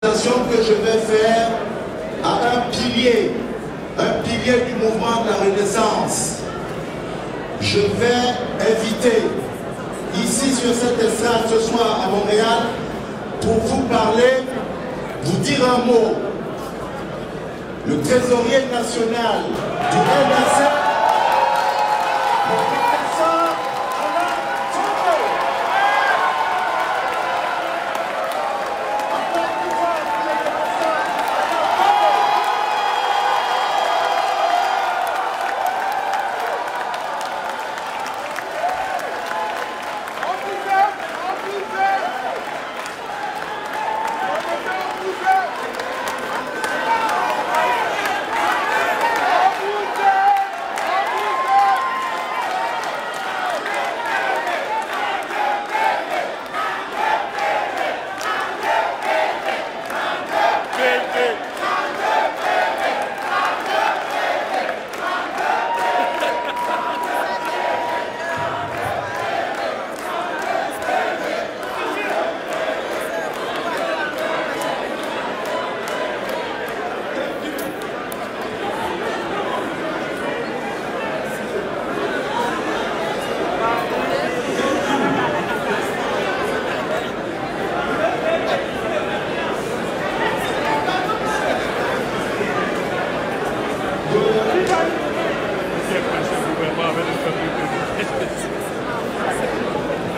Que je vais faire à un pilier du mouvement de la Renaissance. Je vais inviter ici sur cette estrade ce soir à Montréal pour vous parler, vous dire un mot. Le trésorier national du MNC, le professeur Alain Touré.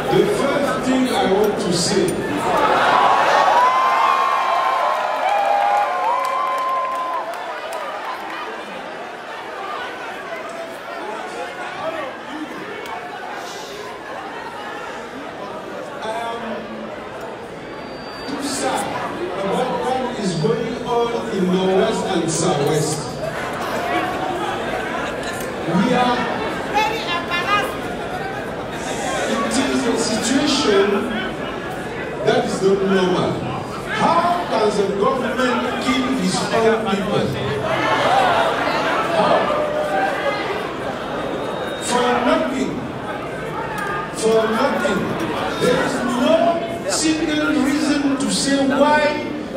The first thing I want to say too sad about what is going on in Northwest and Southwest. We are very embarrassed. It is a situation that is not normal. How can the government kill his own people? How? For nothing. For nothing. There is no single reason to say why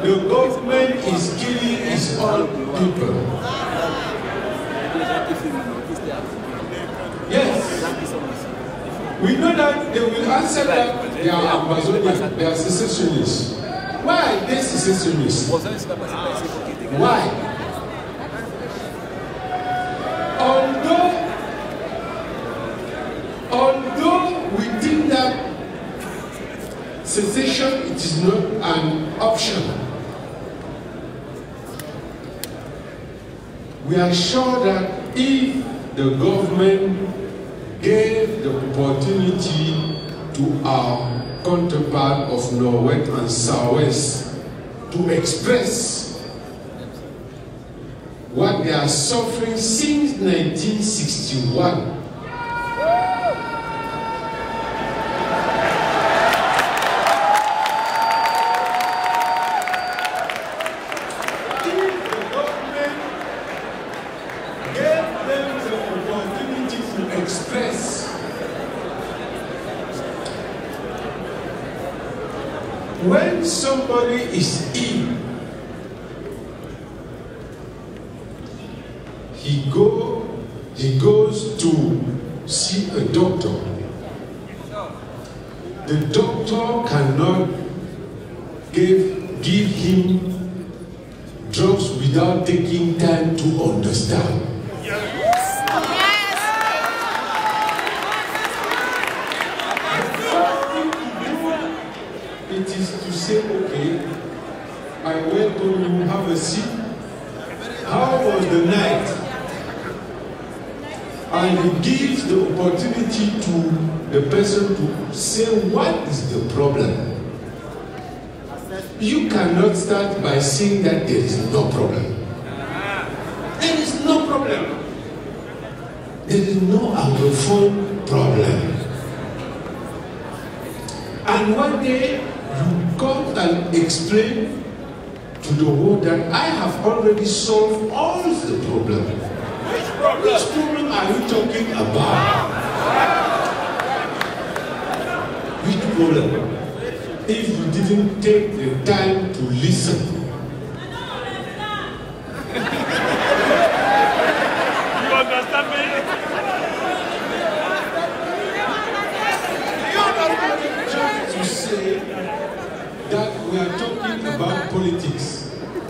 the government is killing his own people. Yes. We know that they will answer that they are Amazonians, they are secessionists. Why are they secessionists? Why? Although we think that secession it is not an option, we are sure that if the government gave the opportunity to our counterpart of Northwest and Southwest to express what they are suffering since 1961. Express when somebody is ill, he goes to see a doctor. The doctor cannot give him drugs without taking time to understand. It is to say, okay, I went to you, have a seat. How was the night? And he gives the opportunity to the person to say what is the problem. You cannot start by saying that there is no problem. There is no problem. There is no Anglophone problem. And one day, you come and explain to the world that I have already solved all the problem. Which problem are you talking about? Which problem? If you didn't take the time to listen,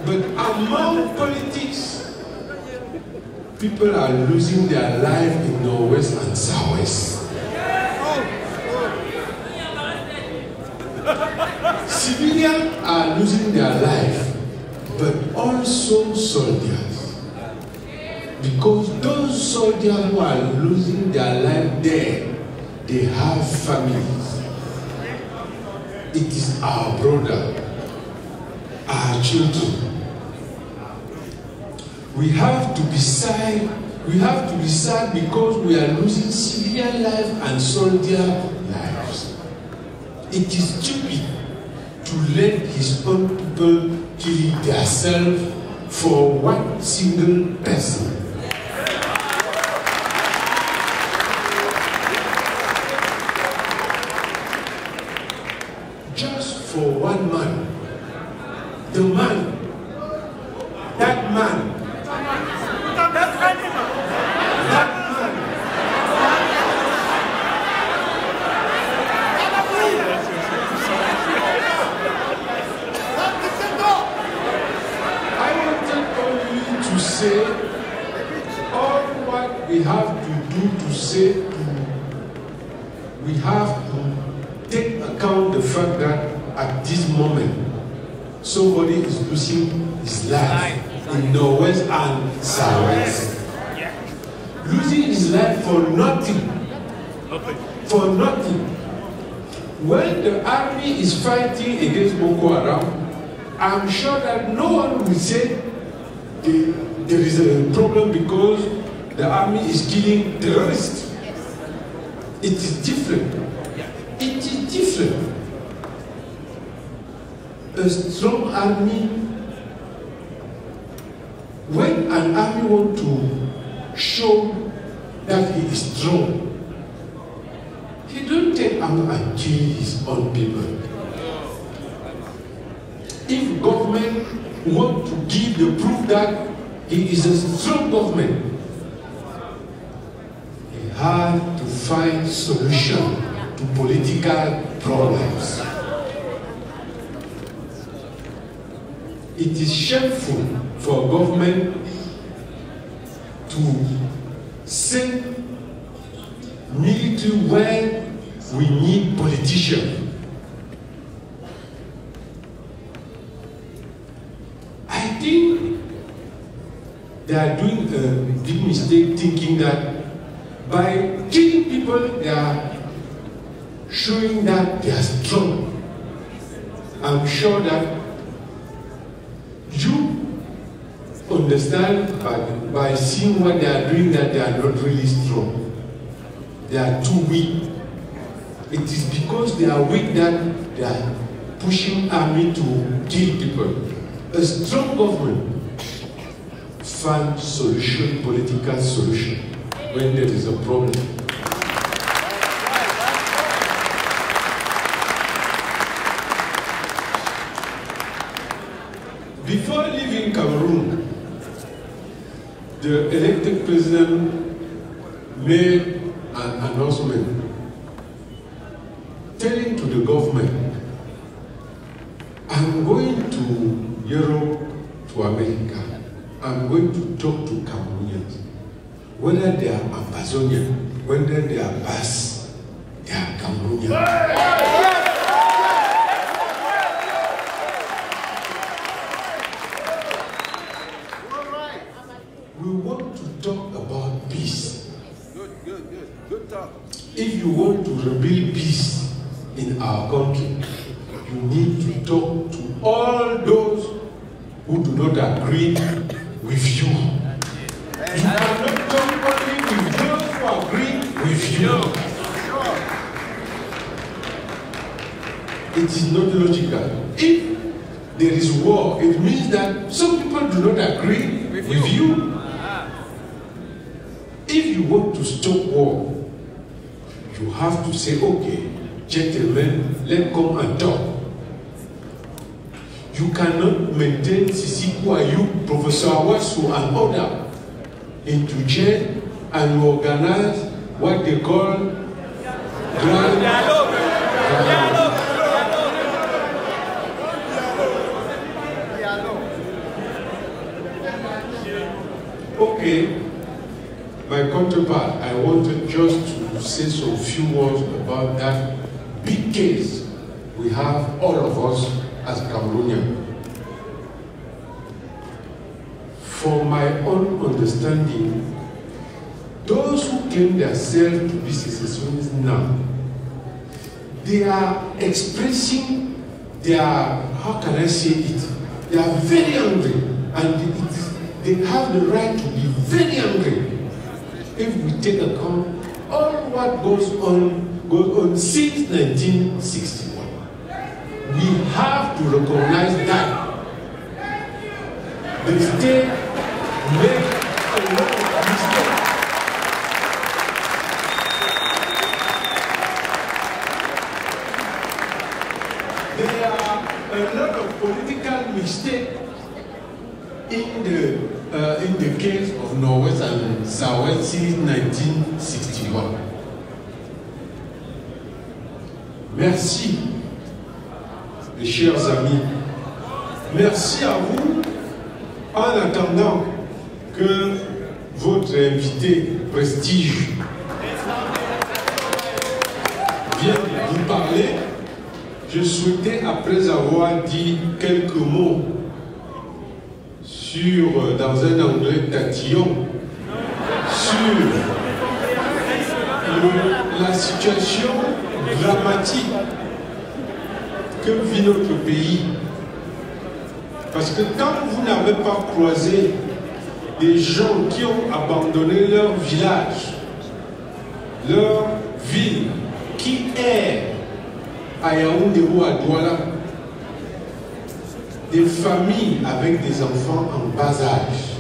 But among politics, people are losing their life in Northwest and Southwest. Civilians are losing their life, but also soldiers. Because those soldiers who are losing their life there, they have families. It is our brother, our children. We have to decide because we are losing civilian life and soldier lives. It is stupid to let his own people kill themselves for one single person. Just for one man. The man, that man, say all what we have to do to say we have to take account the fact that at this moment somebody is losing his life in Northwest and Southwest. Losing his life for nothing. For nothing. When the army is fighting against Boko Haram, I'm sure that no one will say there is a problem because the army is killing terrorists. It is different. It is different. A strong army, when an army wants to show that he is strong, he don't take arm and kill his own people. If government want to give the proof that he is a strong government, he has to find solution to political problems. It is shameful for government to send military where we need politicians. I think they are doing a big mistake thinking that by killing people, they are showing that they are strong. I'm sure that you understand by seeing what they are doing that they are not really strong. They are too weak. It is because they are weak that they are pushing army to kill people. A strong government find solution, political solution, when there is a problem. Before leaving Cameroon, the elected president made an announcement telling to the government, I'm going to Europe, to America. I'm going to talk to Cameroonians, whether they are Amazonian, whether they are Bas, they are Cameroonians. We want to talk about peace. Good talk. If you want to rebuild peace in our country, you need to talk to all those who do not agree with you. You cannot talk only with those who agree with you. It is not logical. If there is war, it means that some people do not agree with you. If you want to stop war, you have to say, okay, gentlemen, let's come and talk. You cannot maintain Sisiku Ayub, Professor Awasu and others into jail and you organize what they call grand dialogue. Okay, my counterpart, I wanted just to say some few words about that big case we have, all of us, as Cameroonians. For my own understanding, those who claim themselves to be secessionists now, they are expressing their, how can I say it? They are very angry, and they have the right to be very angry if we take account all what goes on since 1961. We have to recognize that the state made a lot of mistakes. There are a lot of political mistakes in the case of Northwest and Southwest since 1961. Merci, mes chers amis. Merci à vous. En attendant que votre invité prestige vienne vous parler, je souhaitais, après avoir dit quelques mots dans un anglais tatillon, sur la situation dramatique que vit notre pays. Parce que quand vous n'avez pas croisé des gens qui ont abandonné leur village, leur ville, qui errent à Yaoundé ou à Douala, des familles avec des enfants en bas âge,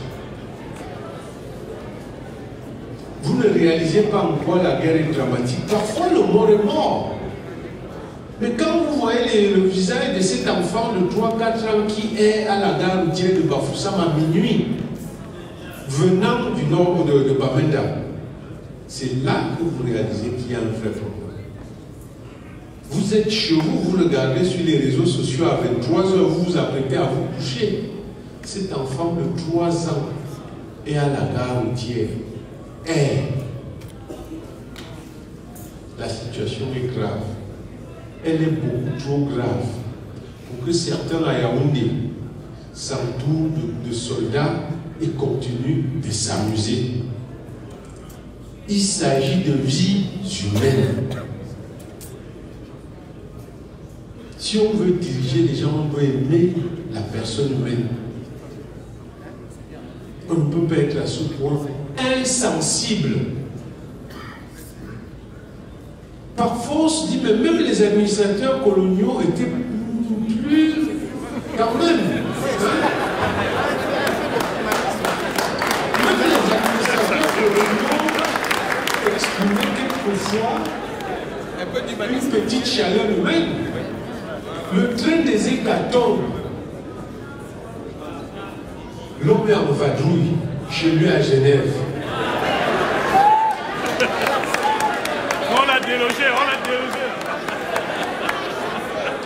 vous ne réalisez pas en quoi la guerre est dramatique. Parfois le mort est mort. Mais quand vous voyez le visage de cet enfant de 3-4 ans qui est à la gare routière de Bafoussam à minuit, venant du nord de Bamenda, c'est là que vous réalisez qu'il y a un vrai problème. Vous êtes chez vous, vous regardez sur les réseaux sociaux à 23 h, vous vous apprêtez à vous coucher. Cet enfant de 3 ans est à la gare routière. La situation est grave. Elle est beaucoup trop grave pour que certains à Yaoundé s'entourent de soldats et continuent de s'amuser. Il s'agit de vies humaines. Si on veut diriger les gens, on doit aimer la personne humaine. On ne peut pas être à ce point insensible. Parfois, on se dit, mais même les administrateurs coloniaux étaient plus quand même. Même les administrateurs coloniaux exprimaient quelquefois une petite chaleur humaine. Le train des hécatombes, l'homme est en vadrouille chez lui à Genève. On l'a délogé.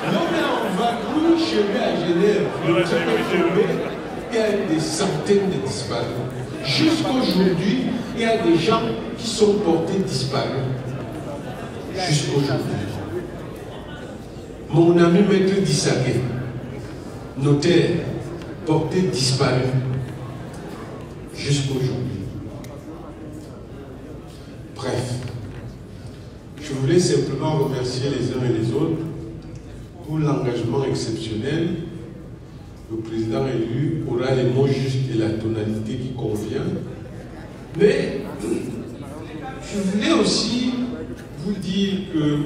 L'homme est en vadrouille chez lui à Genève. Le train est tombé, il y a des centaines de disparus. Jusqu'aujourd'hui, il y a des gens qui sont portés disparus. Jusqu'aujourd'hui. Mon ami Maître Dissagué, notaire, porté disparu. Jusqu'aujourd'hui. Bref. Je voulais simplement remercier les uns et les autres pour l'engagement exceptionnel. Le président élu aura les mots justes et la tonalité qui convient. Mais je voulais aussi vous dire que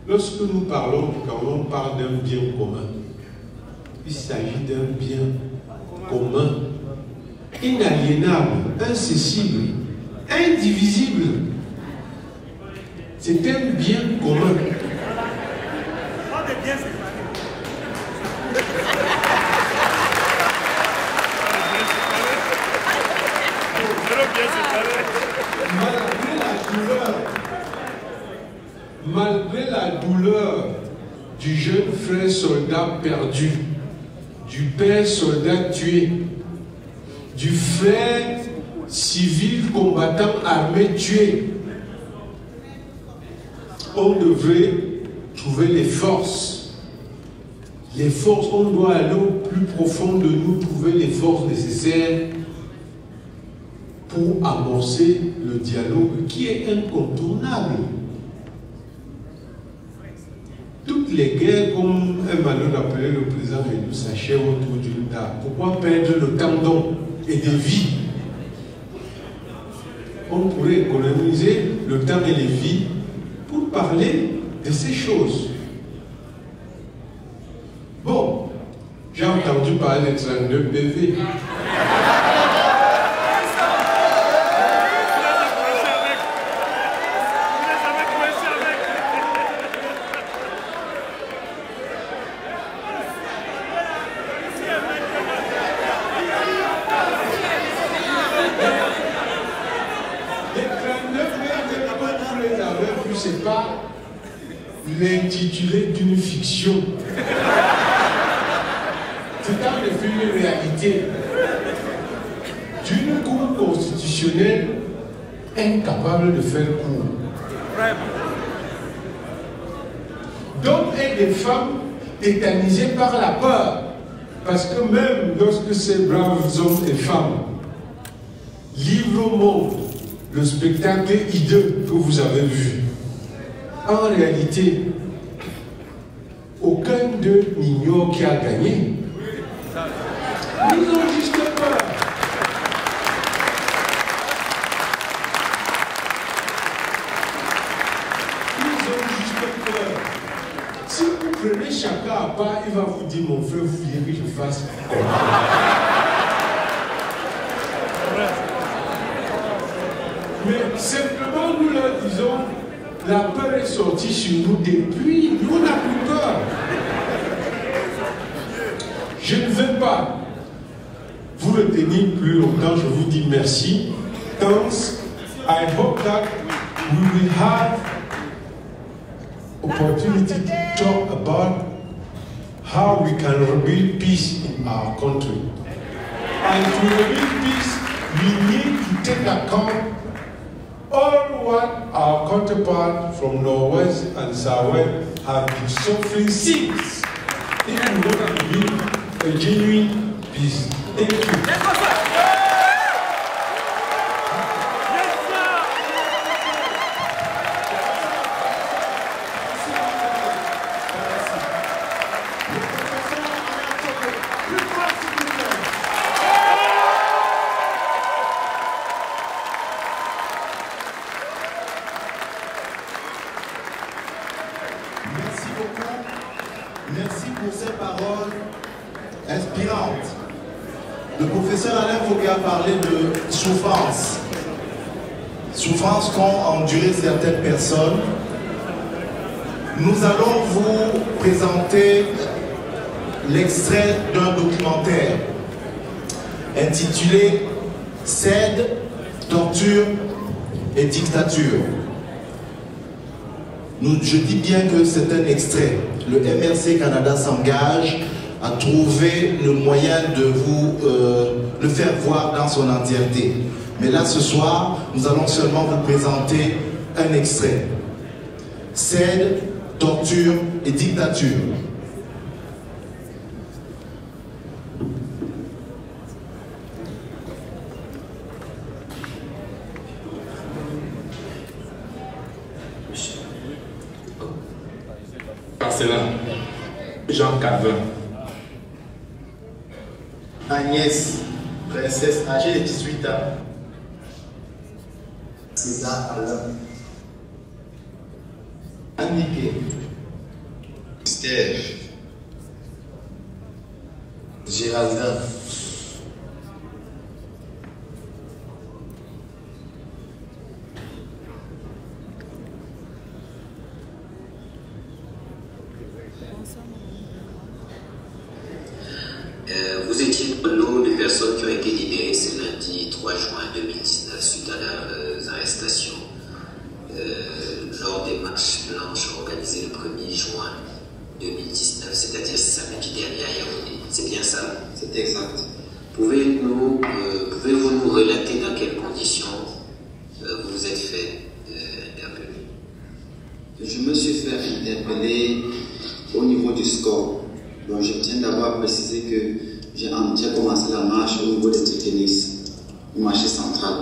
lorsque nous parlons, quand on parle d'un bien commun, il s'agit d'un bien commun, inaliénable, incessible, indivisible. C'est un bien commun. Malgré la douleur du jeune frère soldat perdu, du père soldat tué, du frère civil combattant armé tué. On devrait trouver les forces. Les forces, on doit aller au plus profond de nous, trouver les forces nécessaires pour amorcer le dialogue qui est incontournable. Toutes les guerres, comme Emmanuel appelait le président, nous s'achèvent autour d'une table. Pourquoi perdre le temps donc et des vies? On pourrait économiser le temps et les vies pour parler de ces choses. Bon, j'ai entendu parler de 39 BV. C'est pas l'intitulé d'une fiction. C'est en effet une réalité d'une cour constitutionnelle incapable de faire cours. D'hommes et des femmes tétanisés par la peur. Parce que même lorsque ces braves hommes et femmes livrent au monde le spectacle hideux que vous avez vu, en réalité, aucun d'eux n'ignore qui a gagné. Ils ont juste peur. Ils ont juste peur. Si vous prenez chacun à part, il va vous dire, mon frère, vous voulez que je fasse comment? Mais simplement, nous leur disons, la peur est sortie sur nous depuis, nous on n'a plus peur. Je ne vais pas vous retenir plus longtemps, je vous dis merci. Thanks. I hope that we will have opportunity to talk about how we can rebuild peace in our country. And to rebuild peace, we need to take account all what our counterparts from Northwest and Southwest have been suffering since. If we want to build a genuine peace. Thank you. Merci pour ces paroles inspirantes. Le professeur Alain Fouquet a parlé de souffrance. Souffrance qu'ont enduré certaines personnes. Nous allons vous présenter l'extrait d'un documentaire intitulé « CED, torture et dictature ». Je dis bien que c'est un extrait. Le MRC Canada s'engage à trouver le moyen de vous le faire voir dans son entièreté. Mais là, ce soir, nous allons seulement vous présenter un extrait. CED, torture et dictature. Jean Calvin. Agnès, princesse âgée de 18 ans. César Alain. Anniké. Steve. Géraldin. Vous étiez le lot de personnes qui ont été libérées ce lundi 3 juin 2019 suite à leurs arrestations lors des marches blanches organisées le 1er juin 2019, c'est-à-dire samedi dernier à Yaoundé. C'est bien ça? C'est exact. Pouvez-vous nous relater dans quelles conditions vous vous êtes fait interpeller? Je me suis fait interpeller au niveau du score. Donc je tiens d'abord à préciser que j'ai commencé la marche au niveau des tennis, au marché central.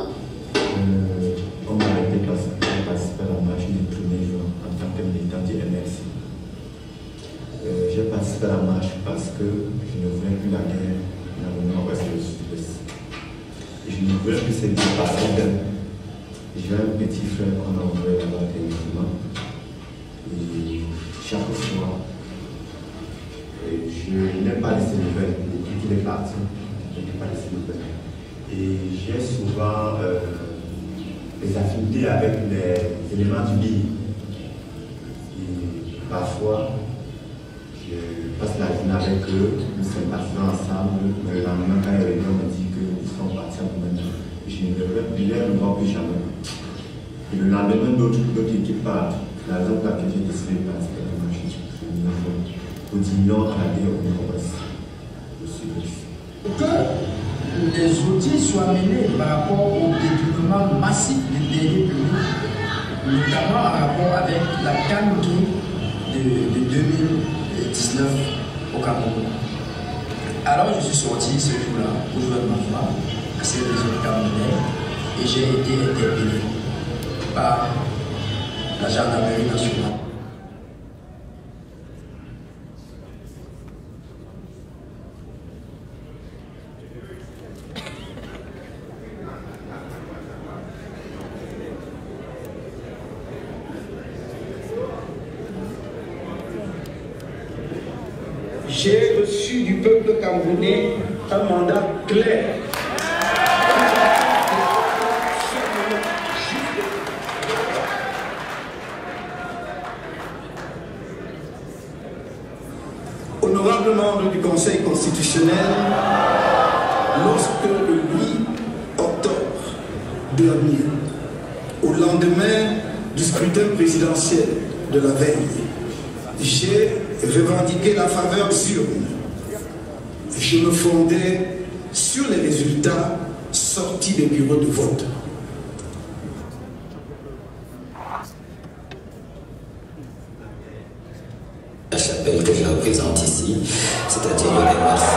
On m'a arrêté parce que j'ai participé à la marche du premier jour en tant que militant du MLC. J'ai participé à la marche parce que je ne voulais plus la guerre dans le nord-ouest et le sud-ouest. Je ne voulais plus cette guerre parce que j'ai un petit frère qu'on a envoyé là-bas terriblement. Et chaque fois, je n'ai pas laissé nouvelles. Depuis qu'il est parti, je n'ai pas laissé nouvelles. Et j'ai souvent des affinités avec les éléments du livre. Et parfois, je passe la journée avec eux, nous sympathisons ensemble, mais le lendemain, quand ils reviennent, on me dit qu'ils sont partis à maintenant. Je ne les vois plus jamais. Et le lendemain, d'autres équipes partent. La raison pour laquelle j'ai décidé de participer à la marche pour dire non à la guerre au nord-ouest, au sud-ouest. Que les outils soient menés par rapport au détournement massif des deniers publics, notamment en rapport avec la CAN de 2019 au Cameroun. Alors je suis sorti ce jour-là pour jouer de ma femme à cette région camerounaise et j'ai été interpellé par la gendarmerie nationale. J'ai reçu du peuple camerounais un mandat clair. Honorable membre du Conseil constitutionnel, lorsque le 8 octobre dernier, au lendemain du scrutin présidentiel de la veille, j'ai revendiqué la faveur sur je me fondais sur les résultats sortis des bureaux de vote. La chapelle que je représente ici, c'est-à-dire le MLC.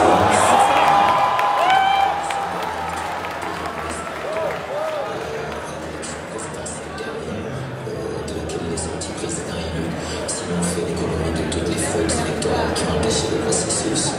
De laquelle il est sorti président élu, sinon on fait l'économie de toutes les fraudes électorales qui ont empêché le processus.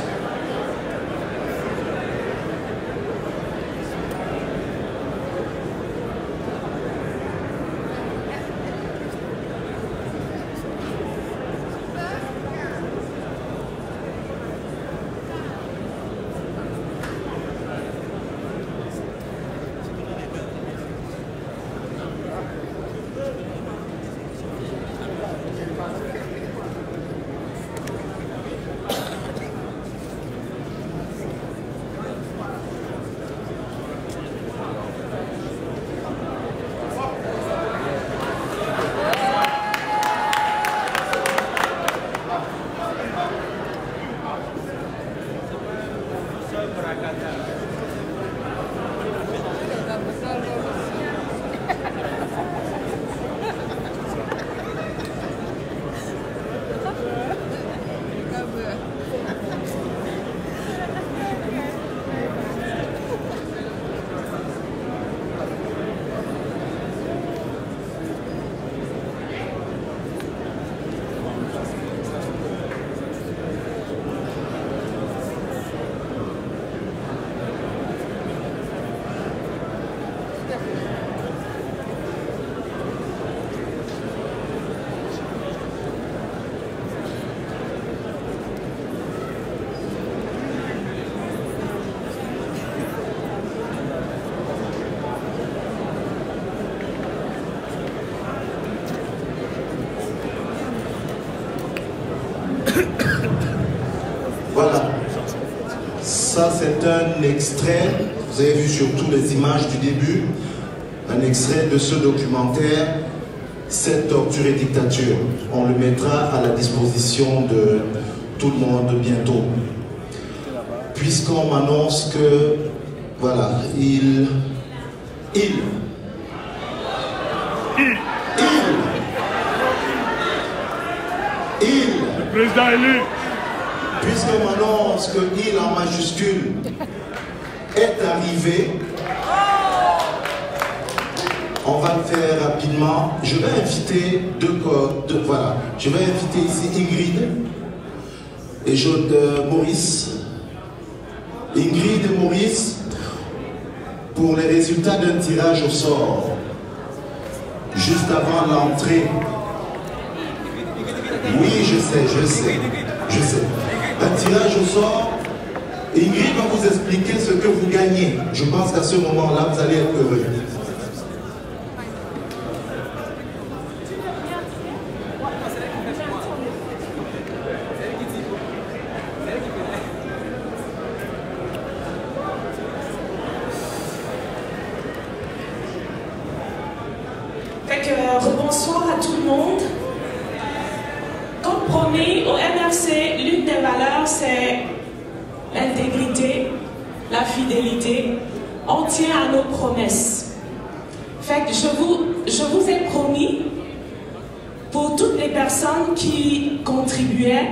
Voilà, ça c'est un extrait, vous avez vu surtout les images du début, un extrait de ce documentaire, Cette torture et dictature. On le mettra à la disposition de tout le monde bientôt. puisqu'on m'annonce que, voilà, il... Le président élu. Puisqu'on m'annonce que il en majuscule est arrivé, on va le faire rapidement. Je vais inviter voilà. Je vais inviter ici Ingrid et Maurice. Ingrid et Maurice pour les résultats d'un tirage au sort juste avant l'entrée. Oui, je sais. Un tirage au sort. Ingrid va vous expliquer ce que vous gagnez. Je pense qu'à ce moment-là, vous allez être heureux. Bonsoir à tout le monde. Comme promis, au MRC, l'une des valeurs, c'est l'intégrité, la fidélité. On tient à nos promesses. Fait que je vous ai promis, pour toutes les personnes qui contribuaient,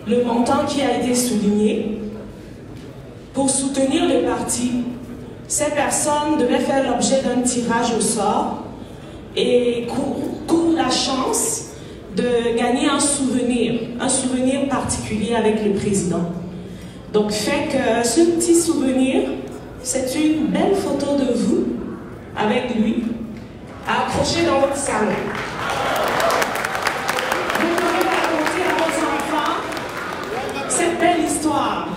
le montant qui a été souligné, pour soutenir le parti, ces personnes devaient faire l'objet d'un tirage au sort et courent la chance de gagner un souvenir particulier avec le président. Donc, fait que ce petit souvenir, c'est une belle photo de vous, avec lui, à accrocher dans votre salon. Vous pouvez raconter à vos enfants cette belle histoire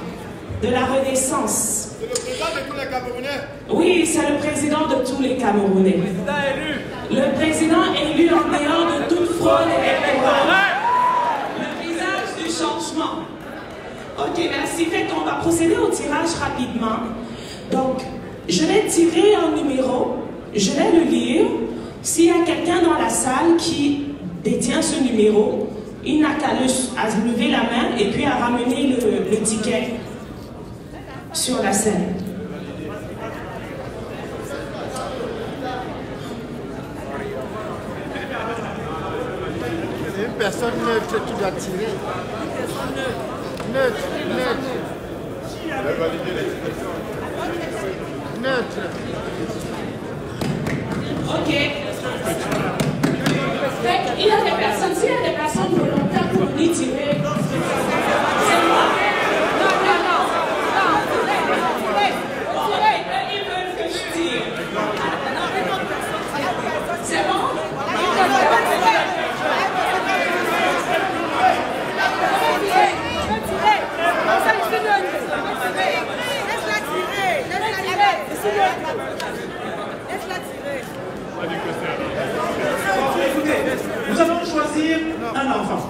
de la Renaissance. C'est le président de tous les Camerounais. Oui, c'est le président de tous les Camerounais. Le président élu en dehors de toute fraude électorale. Le visage du changement. Ok, merci. Fait qu'on va procéder au tirage rapidement. Donc, je vais tirer un numéro, je vais le lire. S'il y a quelqu'un dans la salle qui détient ce numéro, il n'a qu'à lever la main et puis à ramener le ticket sur la scène. C'est une personne neutre que tu dois tirer. Neutre. Neutre. Ok. Il y a des personnes, s'il y a des personnes volontaires pour venir tirer, c'est moi. Ils veulent que je tire. C'est bon? Nous allons choisir un enfant.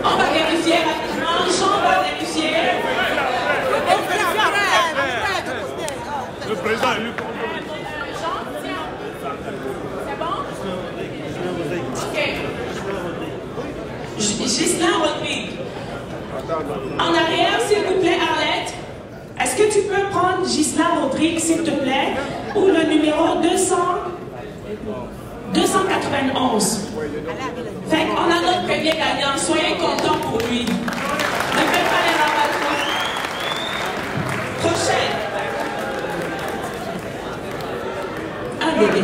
On va vérifier rapidement. Jean va vérifier. Le président est élu. C'est bon? Ok. Ghislain Rodrigue. En arrière, s'il vous plaît, Arlette. Est-ce que tu peux prendre Ghislain Rodrigue, s'il te plaît, ou le numéro 291. Fait qu'on a notre premier gagnant. Soyez contents pour lui. Ne faites pas les rabattements. Prochaine. Un bébé.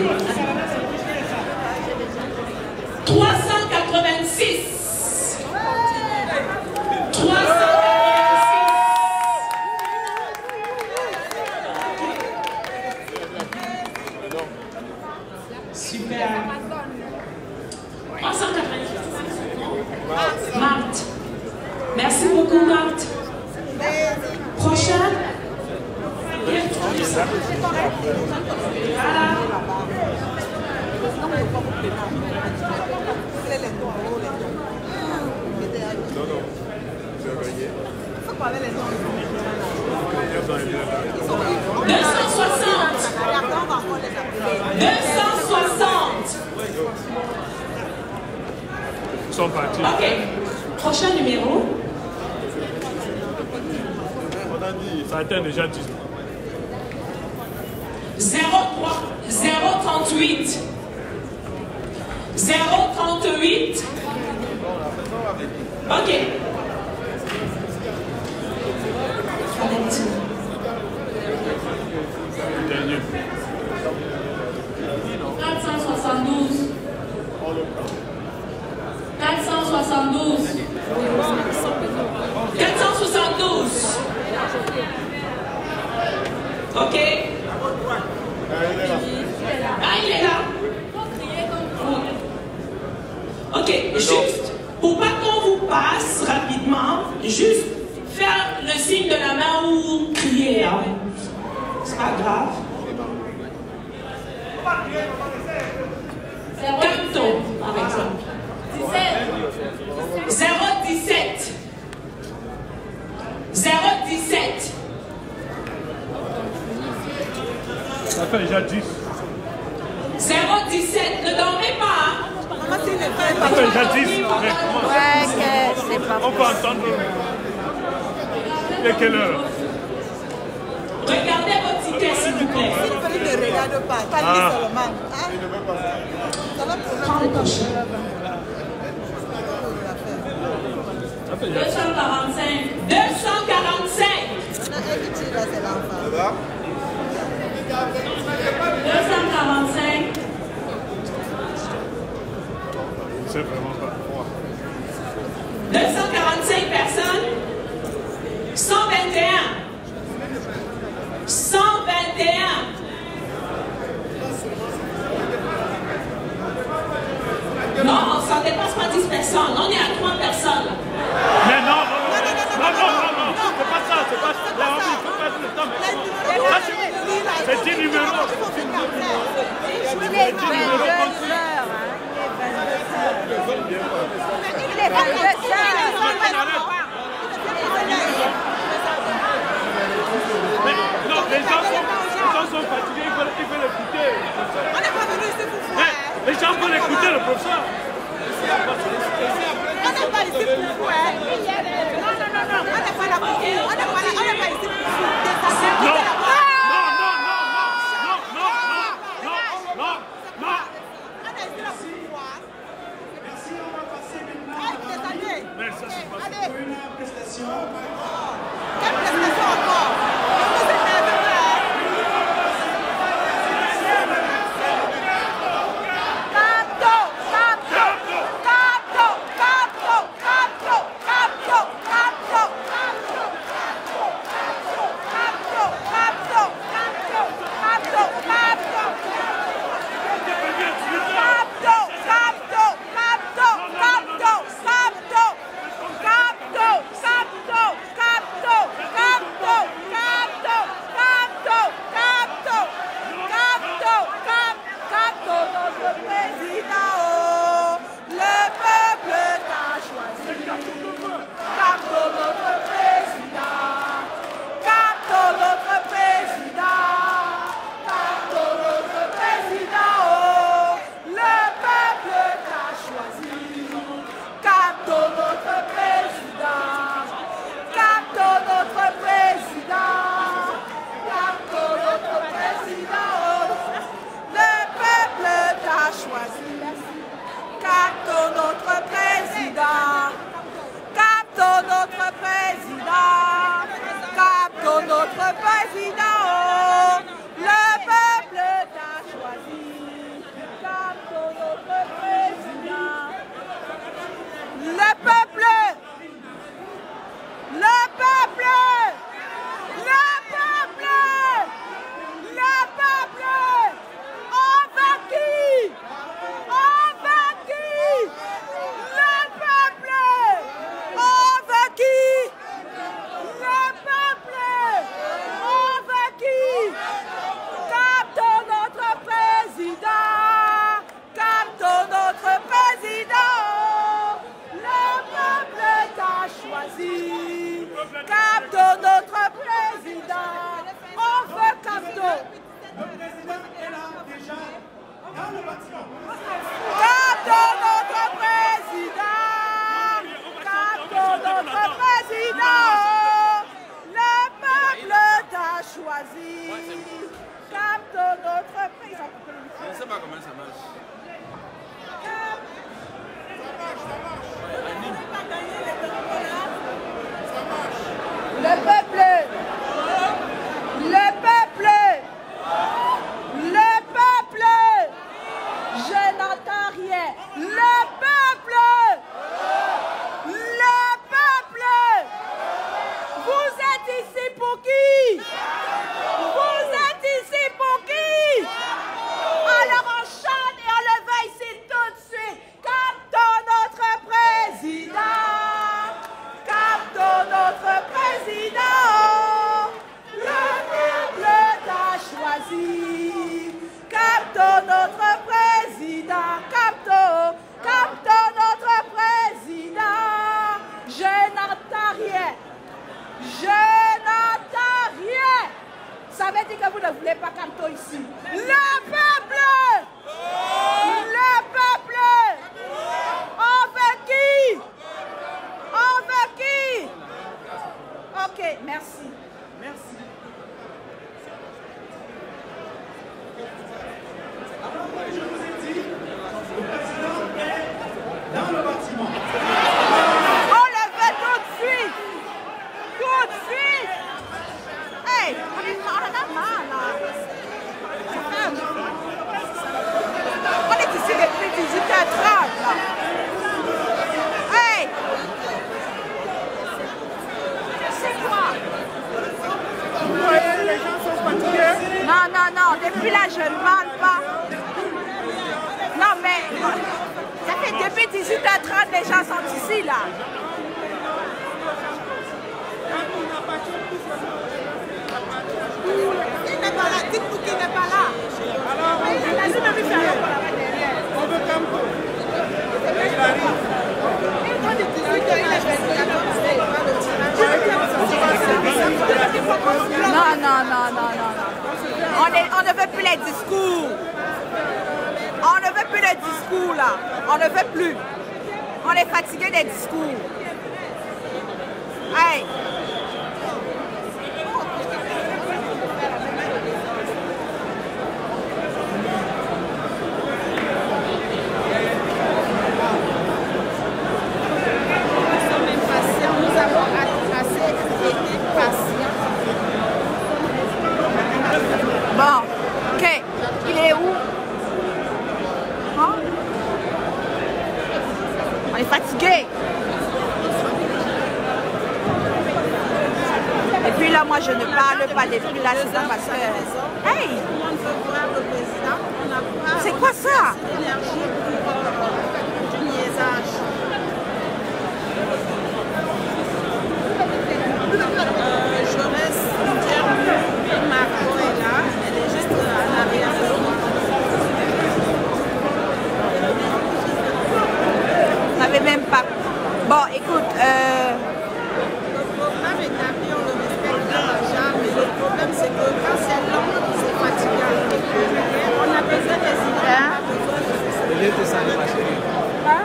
386. 386. Super. 386. Marthe. Merci beaucoup, Marthe. Prochaine. Voilà. Ils sont partis. Ok. Prochain numéro. Ça atteint déjà 10. 038. 038. Ok. Dernier. 472. 472. 472. Ok. Ah, il est là. Ok, juste, pour pas qu'on vous passe rapidement, juste faire le signe de la main ou crier. Hein. C'est pas grave. Canton, par exemple. 017. 017. Ça fait déjà 10. 017. Ne dormez pas. Hein. Ça fait déjà 10. Ouais, c'est pas on peut entendre. Et quelle heure? Regardez votre ticket, s'il vous plaît. Il ne regarde pas, pas lui seulement. Ça va prendre le prochain. 245. 245. 245. C'est vraiment pas. 245 personnes. 121. 121. Non, ça ne dépasse pas 10 personnes. On est à 3 personnes. Mais non, c'est pas ça, c'est pas ça. C'est 10 numéros. Il est 22 heures, Il est 22 Non, les gens sont fatigués, ils veulent écouter. On n'est pas venu ici pour voir. Les gens veulent écouter le professeur. On n'est pas ici pour voir. Non. On n'est pas là pour vous. On n'est pas ici pour vous. Non. président, le peuple t'a choisi. Capte notre président. Je ne sais pas comment ça marche. Le peuple, je n'entends rien. Le peuple, vous êtes ici pour qui? Vous êtes ici pour qui? Alors on chante et on le va ici tout de suite. Captons notre président. Captons notre président. Le peuple t'a choisi. Captons notre président. Captons notre président. Je n'entends rien. Je n'entends rien. Ça veut dire que vous ne voulez pas Capto ici. Le peuple! On veut qui? Ok, merci. Merci. Je vous ai dit, le président est dans le bâtiment. On le fait tout de suite. Tout de suite. Hey, on est mal là. On est ici depuis 18h30 là. Hey. C'est quoi? Vous voyez, les gens sont fatigués. Non, depuis là je ne parle pas. Non mais, ça fait depuis 18h30 les gens sont ici là. Il n'est pas là, dites-nous qu'il n'est pas là. On veut Campo. Non. On ne veut plus les discours. On ne veut plus les discours là. On ne veut plus. On est fatigué des discours. Hey. Bon, ok. Il est où? Hein? On est fatigué. Et puis là, moi, je ne parle pas depuis là, c'est ça parce que... Hey! C'est quoi ça? On n'avait même pas. Bon, écoute, le programme est établi, on le respecte déjà, mais le problème c'est que quand c'est long, c'est fatigant. On a besoin des idées. Hein?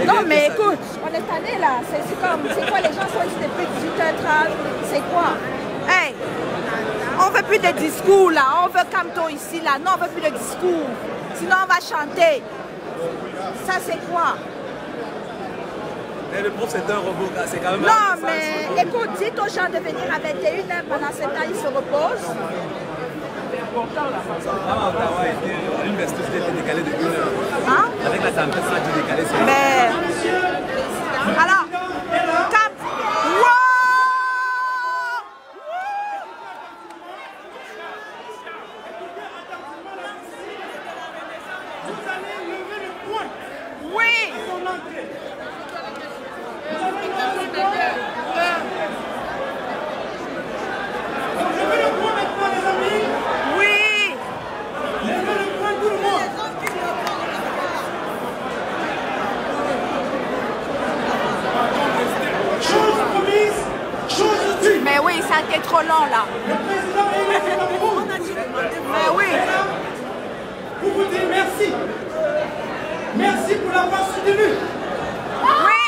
Non, mais écoute, on est tanné là. C'est comme, c'est quoi, les gens sont ici depuis 18h30, c'est quoi? Hey! On veut plus de discours là, on veut Camto ici là, non on veut plus de discours, sinon on va chanter. Ça c'est quoi? Mais le prof c'est un robot, c'est quand même... Non mais écoute, dites aux gens de venir à 21h, pendant ce temps ils se reposent. C'est important là. L'université était décalée de 1 heure. Hein? Avec la tempête, ça a dû décaler. Mais... Alors, Cap... Mais oui, ça a été trop long là. Mais oui. Vous vous dites merci. Merci pour l'avoir soutenu. Oui.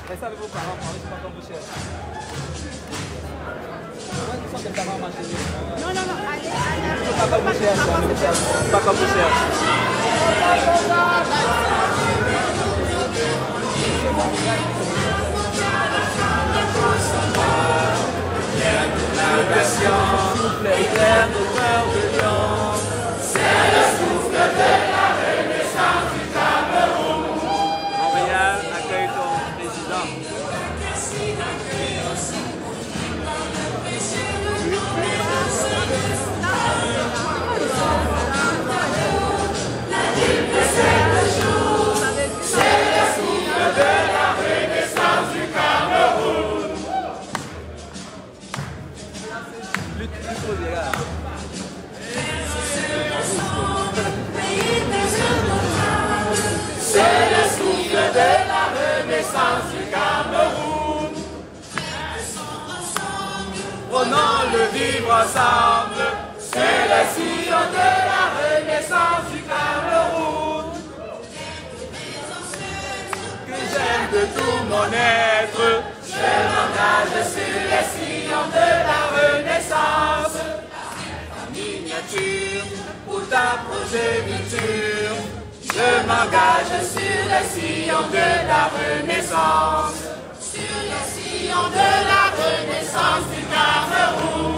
Restez avec vos parents, c'est pas comme vous cher. Non, non, non, allez, allez. C'est pas comme vous cher, c'est pas comme vous cher. C'est le souffle de la renaissance du Cameroun. Montréal accueille ton président. C'est le souffle de la renaissance du Cameroun. C'est le souffle de la renaissance du Cameroun. Prenons le vivre ensemble. C'est le sillon de la renaissance du Cameroun. Que j'aime de tout mon être. Je m'engage sur les sillons de la renaissance. En miniature, pour ta progéniture. Je m'engage sur les sillons de la renaissance. Sur les sillons de la renaissance du Cameroun.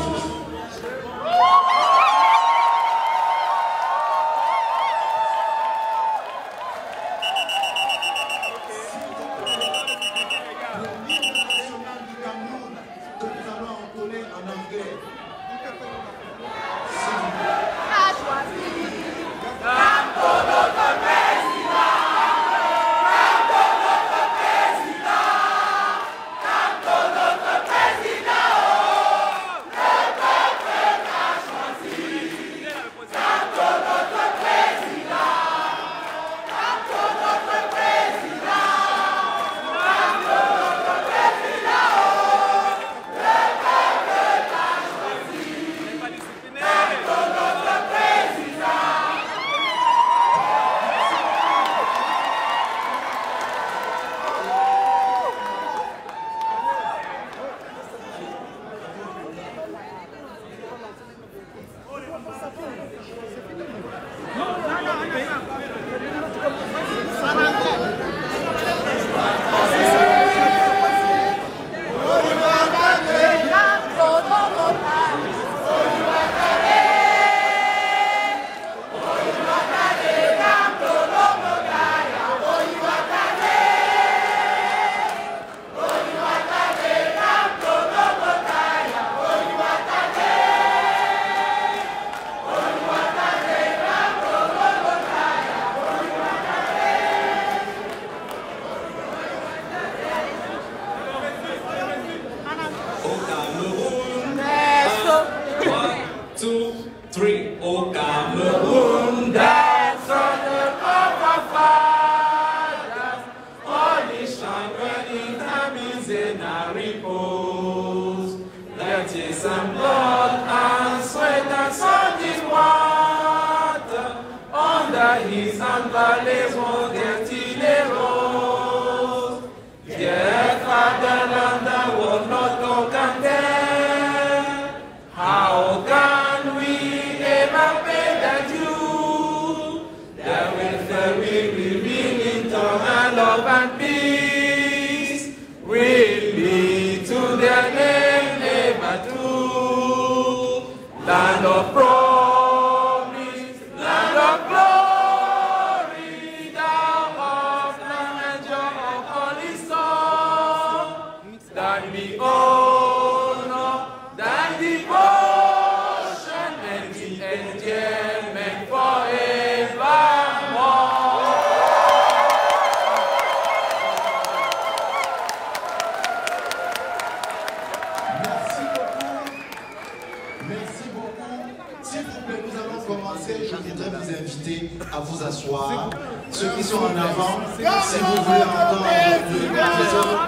À vous asseoir. Ceux qui sont en avant, si vous voulez entendre les autres.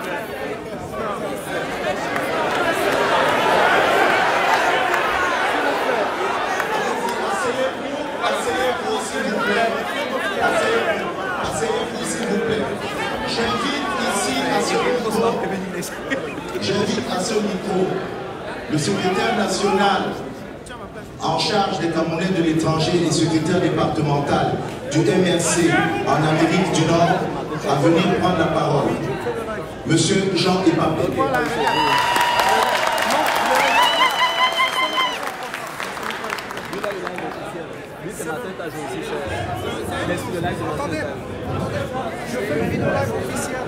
J'invite à ce micro le secrétaire national en charge des Camerounais de l'étranger et secrétaire départemental du MRC en Amérique du Nord à venir prendre la parole. Monsieur Jean Epapé. Attendez, je fais une vidéo live officielle.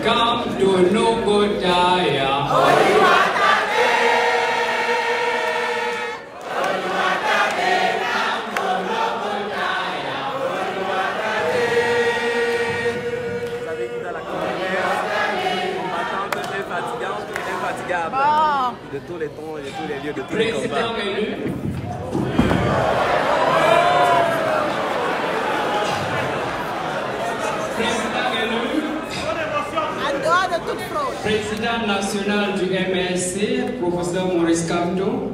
Come to Nukutaya. De tous les temps et de tous les lieux, de tous les combats. Président élu. Président national du MSC, professeur Maurice Kamto,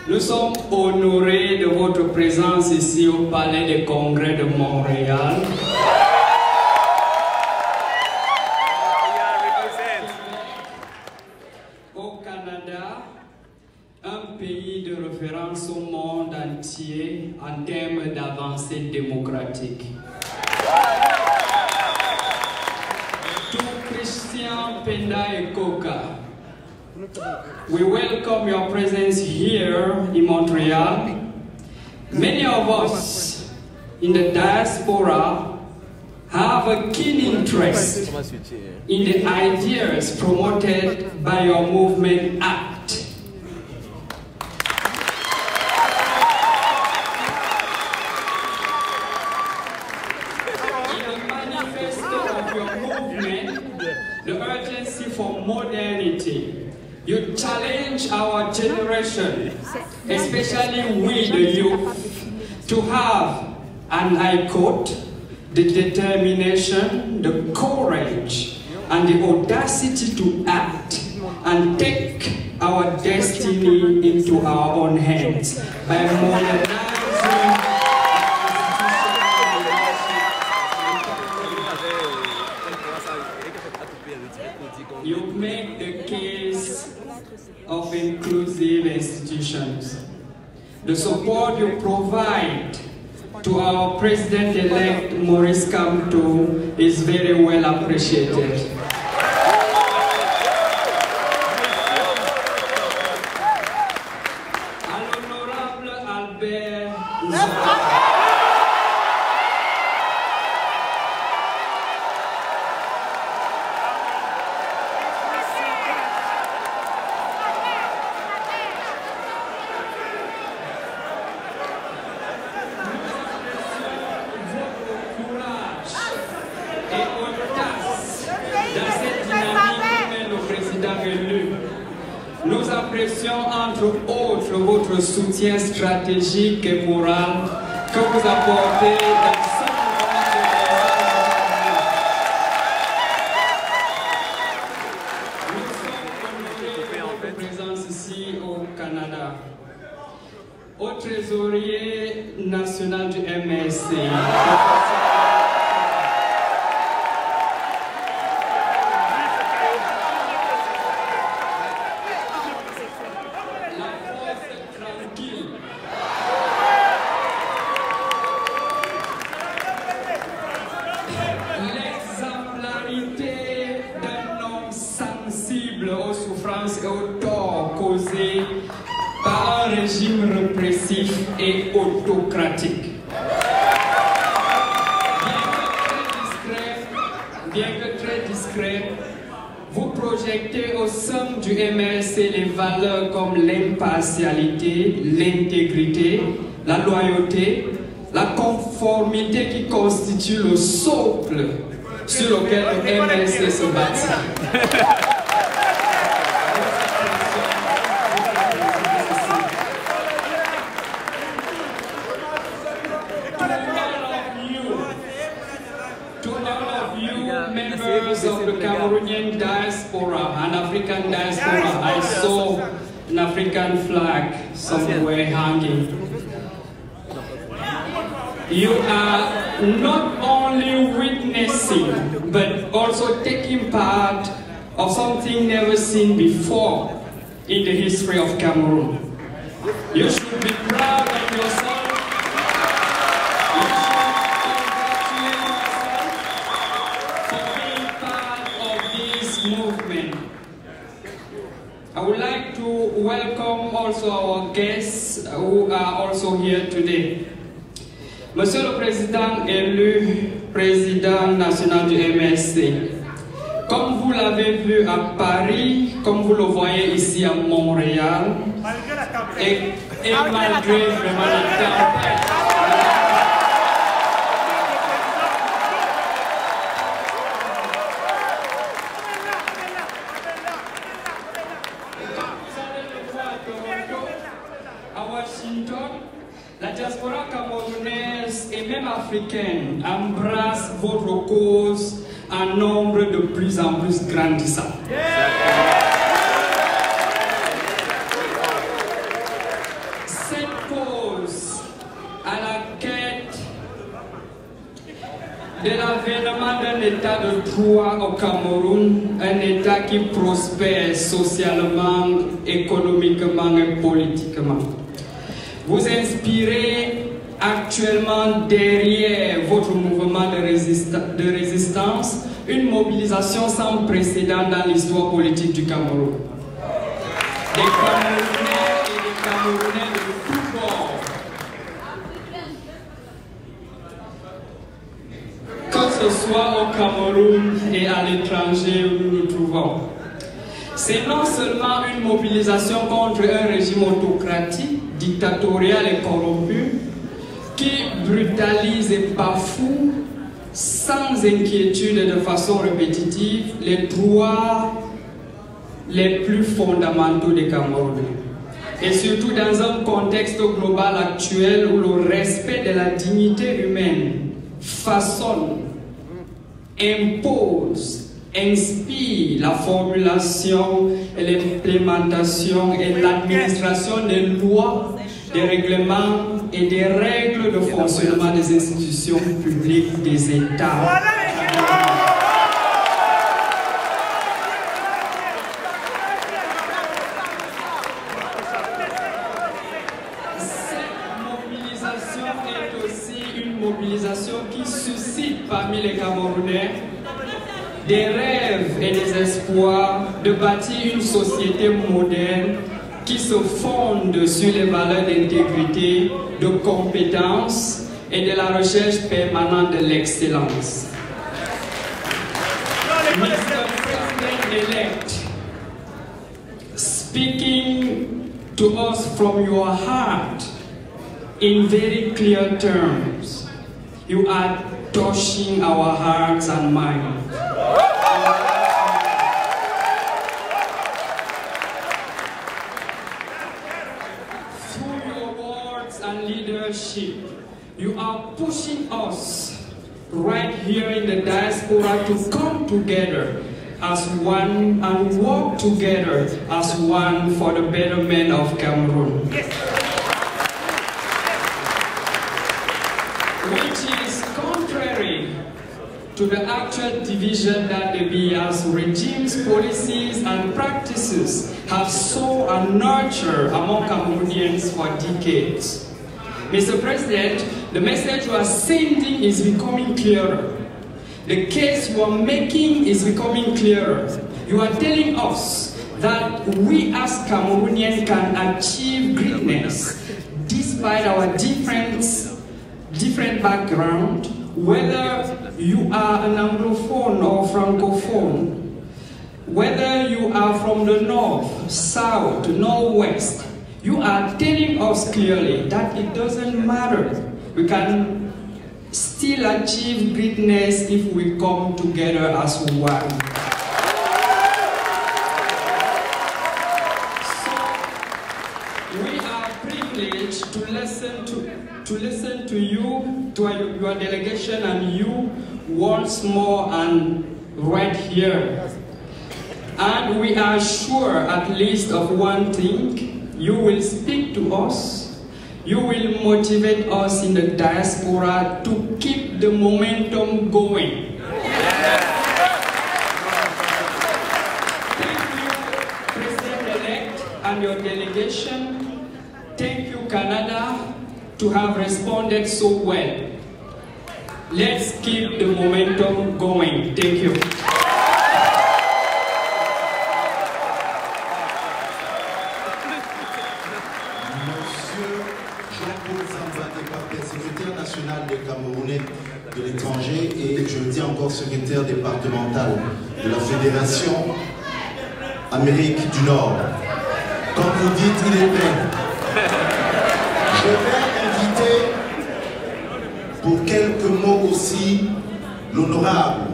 nous sommes honorés de votre présence ici au Palais des Congrès de Montréal. Au Canada, un pays de référence au monde entier en termes d'avancée démocratique. Christian Penda et Koka, we welcome your presence here in Montreal. Many of us in the diaspora have a keen interest in the ideas promoted by your movement ACT. In the manifesto of your movement, the urgency for modernity, you challenge our generation, especially we the youth, to have, and I quote, the determination, the courage, and the audacity to act and take our destiny into our own hands by modernizing. You make the case of inclusive institutions. The support you provide to our President-elect Maurice Kamto is very well appreciated. L'honorable Albert nous apprécions entre autres votre soutien stratégique et moral que vous apportez dans ce moment de présence ici au Canada. Au trésorier national du MSC. L'exemplarité d'un homme sensible aux souffrances et aux torts causés par un régime répressif et autocratique. Bien que très discret, vous projetez au sein du MRC les valeurs comme l'impartialité, l'intégrité, la loyauté, la conformité qui constitue le socle sur lequel le MRC se bâtit. To all of you, members of the Cameroonian diaspora, diaspora, an African diaspora. I saw an African flag somewhere hanging. You are not only witnessing, but also taking part of something never seen before in the history of Cameroon. You should be proud of yourself. You should congratulate yourself for being part of this movement. I would like to welcome also our guests who are also here today. Monsieur le Président élu, Président national du MSC, comme vous l'avez vu à Paris, comme vous le voyez ici à Montréal, et malgré vraiment la tempête, à Washington, la diaspora camerounaise et même africaine embrasse votre cause en nombre de plus en plus grandissant. Cette cause à la quête de l'avènement d'un état de droit au Cameroun, un état qui prospère socialement, économiquement et politiquement. Vous inspirez actuellement derrière votre mouvement de résistance une mobilisation sans précédent dans l'histoire politique du Cameroun. Des Camerounais et des Camerounais de tous bords, que ce soit au Cameroun et à l'étranger où nous nous trouvons. C'est non seulement une mobilisation contre un régime autocratique, dictatorial et corrompu, qui brutalise et bafoue sans inquiétude et de façon répétitive les droits les plus fondamentaux des Camerounais. Et surtout dans un contexte global actuel où le respect de la dignité humaine façonne, impose, inspire la formulation et l'implémentation et l'administration des lois, des règlements et des règles de fonctionnement des institutions publiques des États. Cette mobilisation est aussi une mobilisation qui suscite parmi les Camerounais des rêves et des espoirs de bâtir une société moderne qui se fonde sur les valeurs d'intégrité, de compétence et de la recherche permanente de l'excellence. Mr. President-elect, speaking to us from your heart in very clear terms, you are touching our hearts and minds. You are pushing us right here in the diaspora to come together as one and work together as one for the betterment of Cameroon. Which is contrary to the actual division that the BIA's regimes, policies and practices have sown and nurtured among Cameroonians for decades. Mr. President, the message you are sending is becoming clearer. The case you are making is becoming clearer. You are telling us that we as Cameroonians can achieve greatness despite our different background, whether you are an Anglophone or Francophone, whether you are from the north, south, northwest. You are telling us clearly that it doesn't matter. We can still achieve greatness if we come together as one. So, we are privileged to listen to you, to your delegation and you once more and right here. And we are sure at least of one thing: you will speak to us, you will motivate us in the diaspora to keep the momentum going. Thank you, President-elect and your delegation. Thank you, Canada, to have responded so well. Let's keep the momentum going. Thank you. Des Camerounais de l'étranger et je le dis encore secrétaire départemental de la Fédération Amérique du Nord. Quand vous dites il est prêt, je vais inviter pour quelques mots aussi l'honorable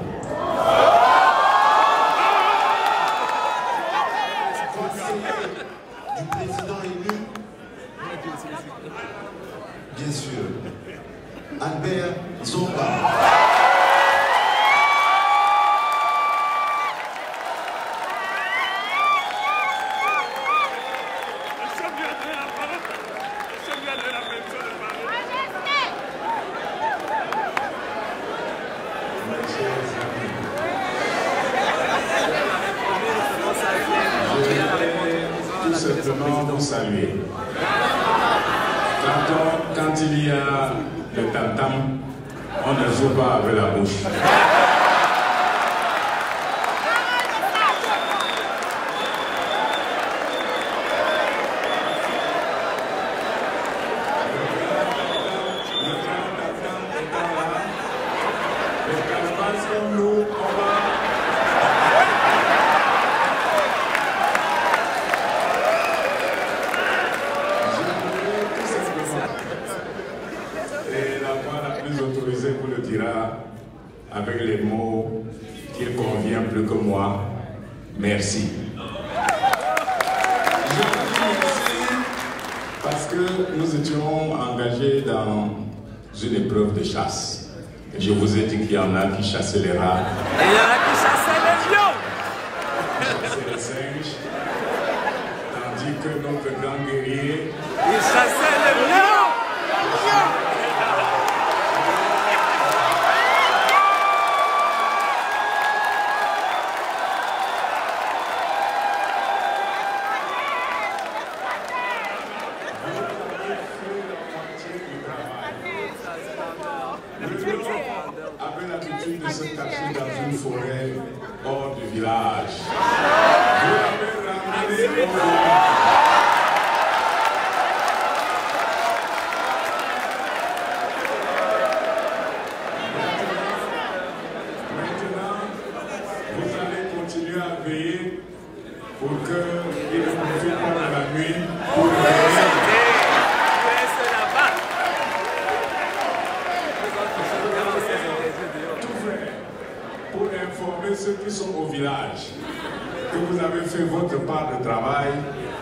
conseiller du président élu, bien sûr, Albert Zomba. Tout simplement vous saluer. Quand il y a le tam-tam, on ne joue pas avec la bouche. Avec les mots qu'il convient plus que moi, merci. Je vous dis merci parce que nous étions engagés dans une épreuve de chasse. Et je vous ai dit qu'il y en a qui chassaient les rats. Et il y en a qui chassaient les lions. Chassaient les singes. Tandis que notre grand guerrier... il chassait les lions. Avait l'habitude de se cacher dans une forêt hors du village. Vous l'avez ramené au village. Maintenant, vous allez continuer à veiller pour qu'il ne profite pas de la nuit pour veiller. Pour informer ceux qui sont au village que vous avez fait votre part de travail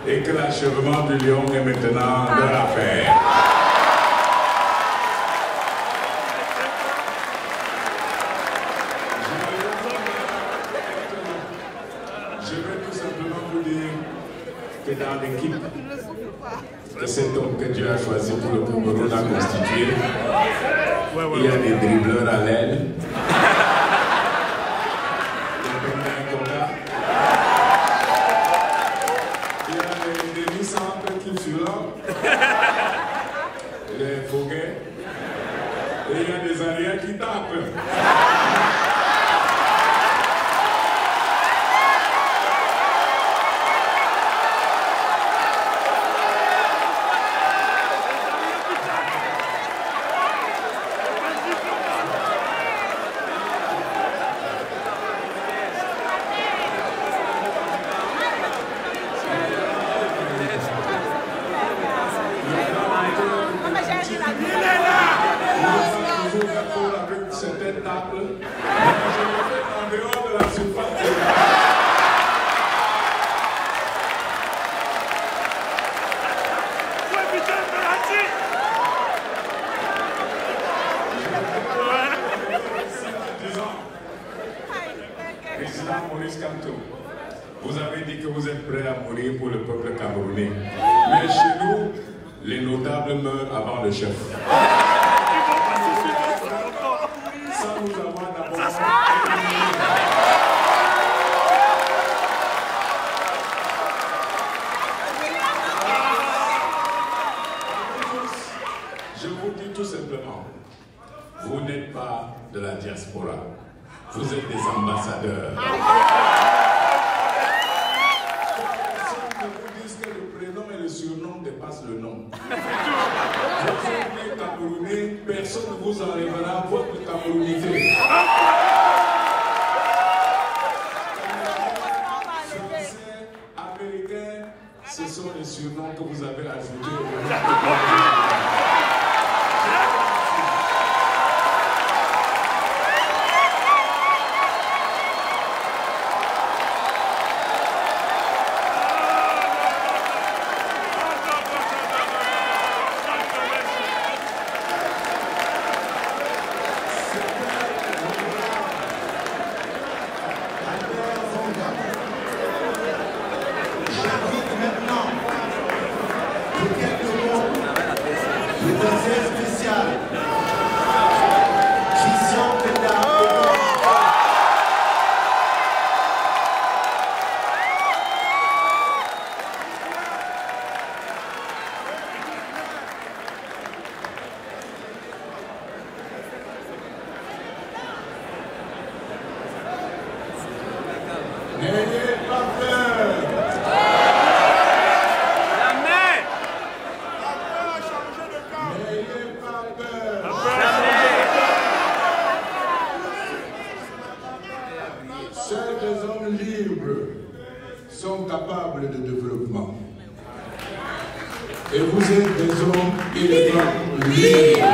et que l'achèvement du lion est maintenant leur affaire. Je vais tout simplement vous dire que dans l'équipe que cet homme que Dieu a choisi pour le Cameroun a constitué, il y a des dribbleurs à l'aile. Les foguets et il y a des arrières qui tapent. avez dit que vous êtes prêts à mourir pour le peuple camerounais. Mais chez nous, les notables meurent avant le chef. Sans nous avoir d'abord... Je vous dis tout simplement, vous n'êtes pas de la diaspora, vous êtes des ambassadeurs. Personne ne vous dise que le prénom et le surnom dépassent le nom. Vous êtes camerounais, personne ne vous enlèvera votre camerounité. Français, américain, ce sont les surnoms que vous avez ajoutés. Et vous êtes des hommes et des femmes libres.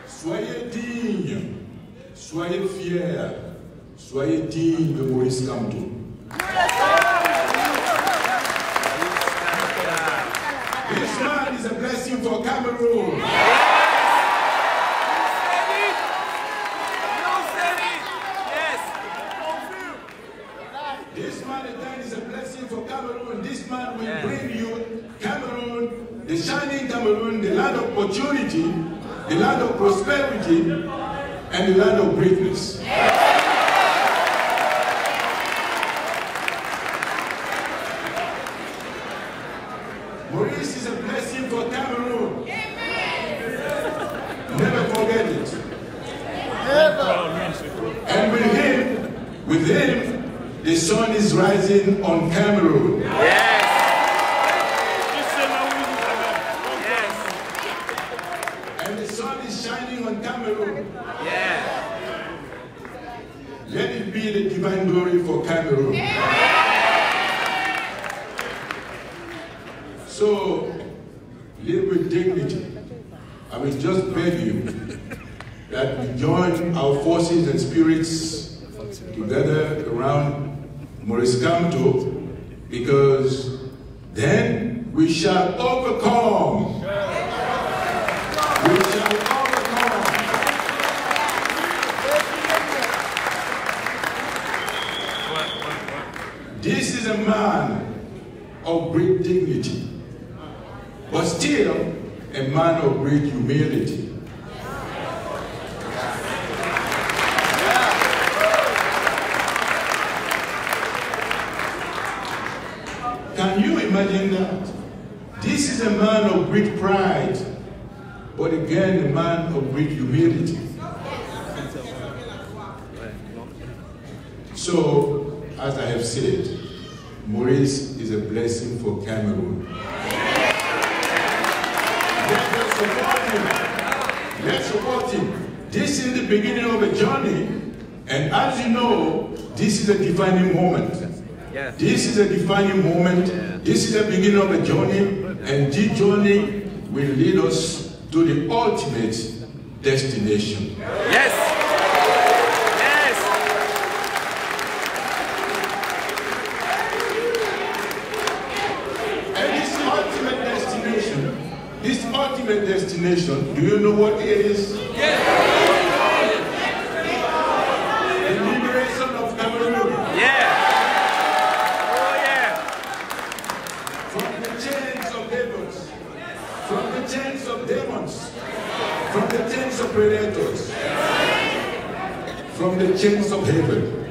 Soyez dignes, soyez fiers, soyez dignes de Maurice Kamto. This man is a blessing for Cameroon. This man is a blessing for Cameroon. This man will bring you Cameroon, the shining Cameroon, the land of opportunity, the land of prosperity, and the land of greatness. Maurice is a blessing for Cameroon. Never forget it. And with him, the sun is rising on Cameroon. Yes. And the sun is shining on Cameroon. Yeah. Let it be the divine glory for Cameroon. So, live with dignity. I will just beg you that we join our forces and spirits together around Maurice Kamto, because then we shall overcome. We shall overcome. This is a man of great dignity, but still a man of great humility. Can you imagine that? This is a man of great pride, but again, a man of great humility. So, as I have said, Maurice is a blessing for Cameroon. Let's support him. Let's support him. This is the beginning of a journey, and as you know, this is a defining moment. Yes. This is a defining moment. Yeah. This is the beginning of a journey, and this journey will lead us to the ultimate destination. Yes. Yes. And this ultimate destination, do you know what it is? Yes. from the chains of heaven.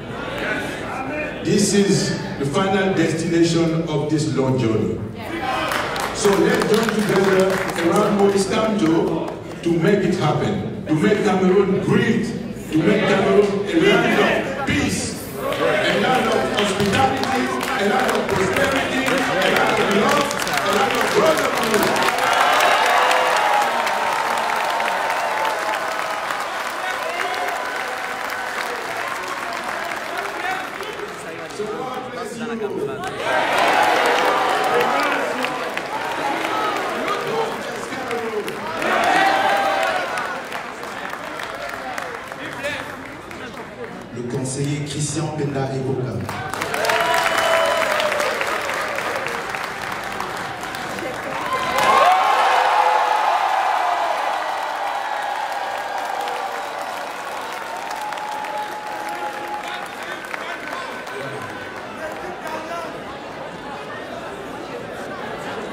This is the final destination of this long journey. So let's join together around Maurice Kamto to make it happen, to make Cameroon great, to make Cameroon a land of peace, a land of hospitality, a land of prosperity, a land of love, a land of brotherhood. Le conseiller Christian Penda Evoka.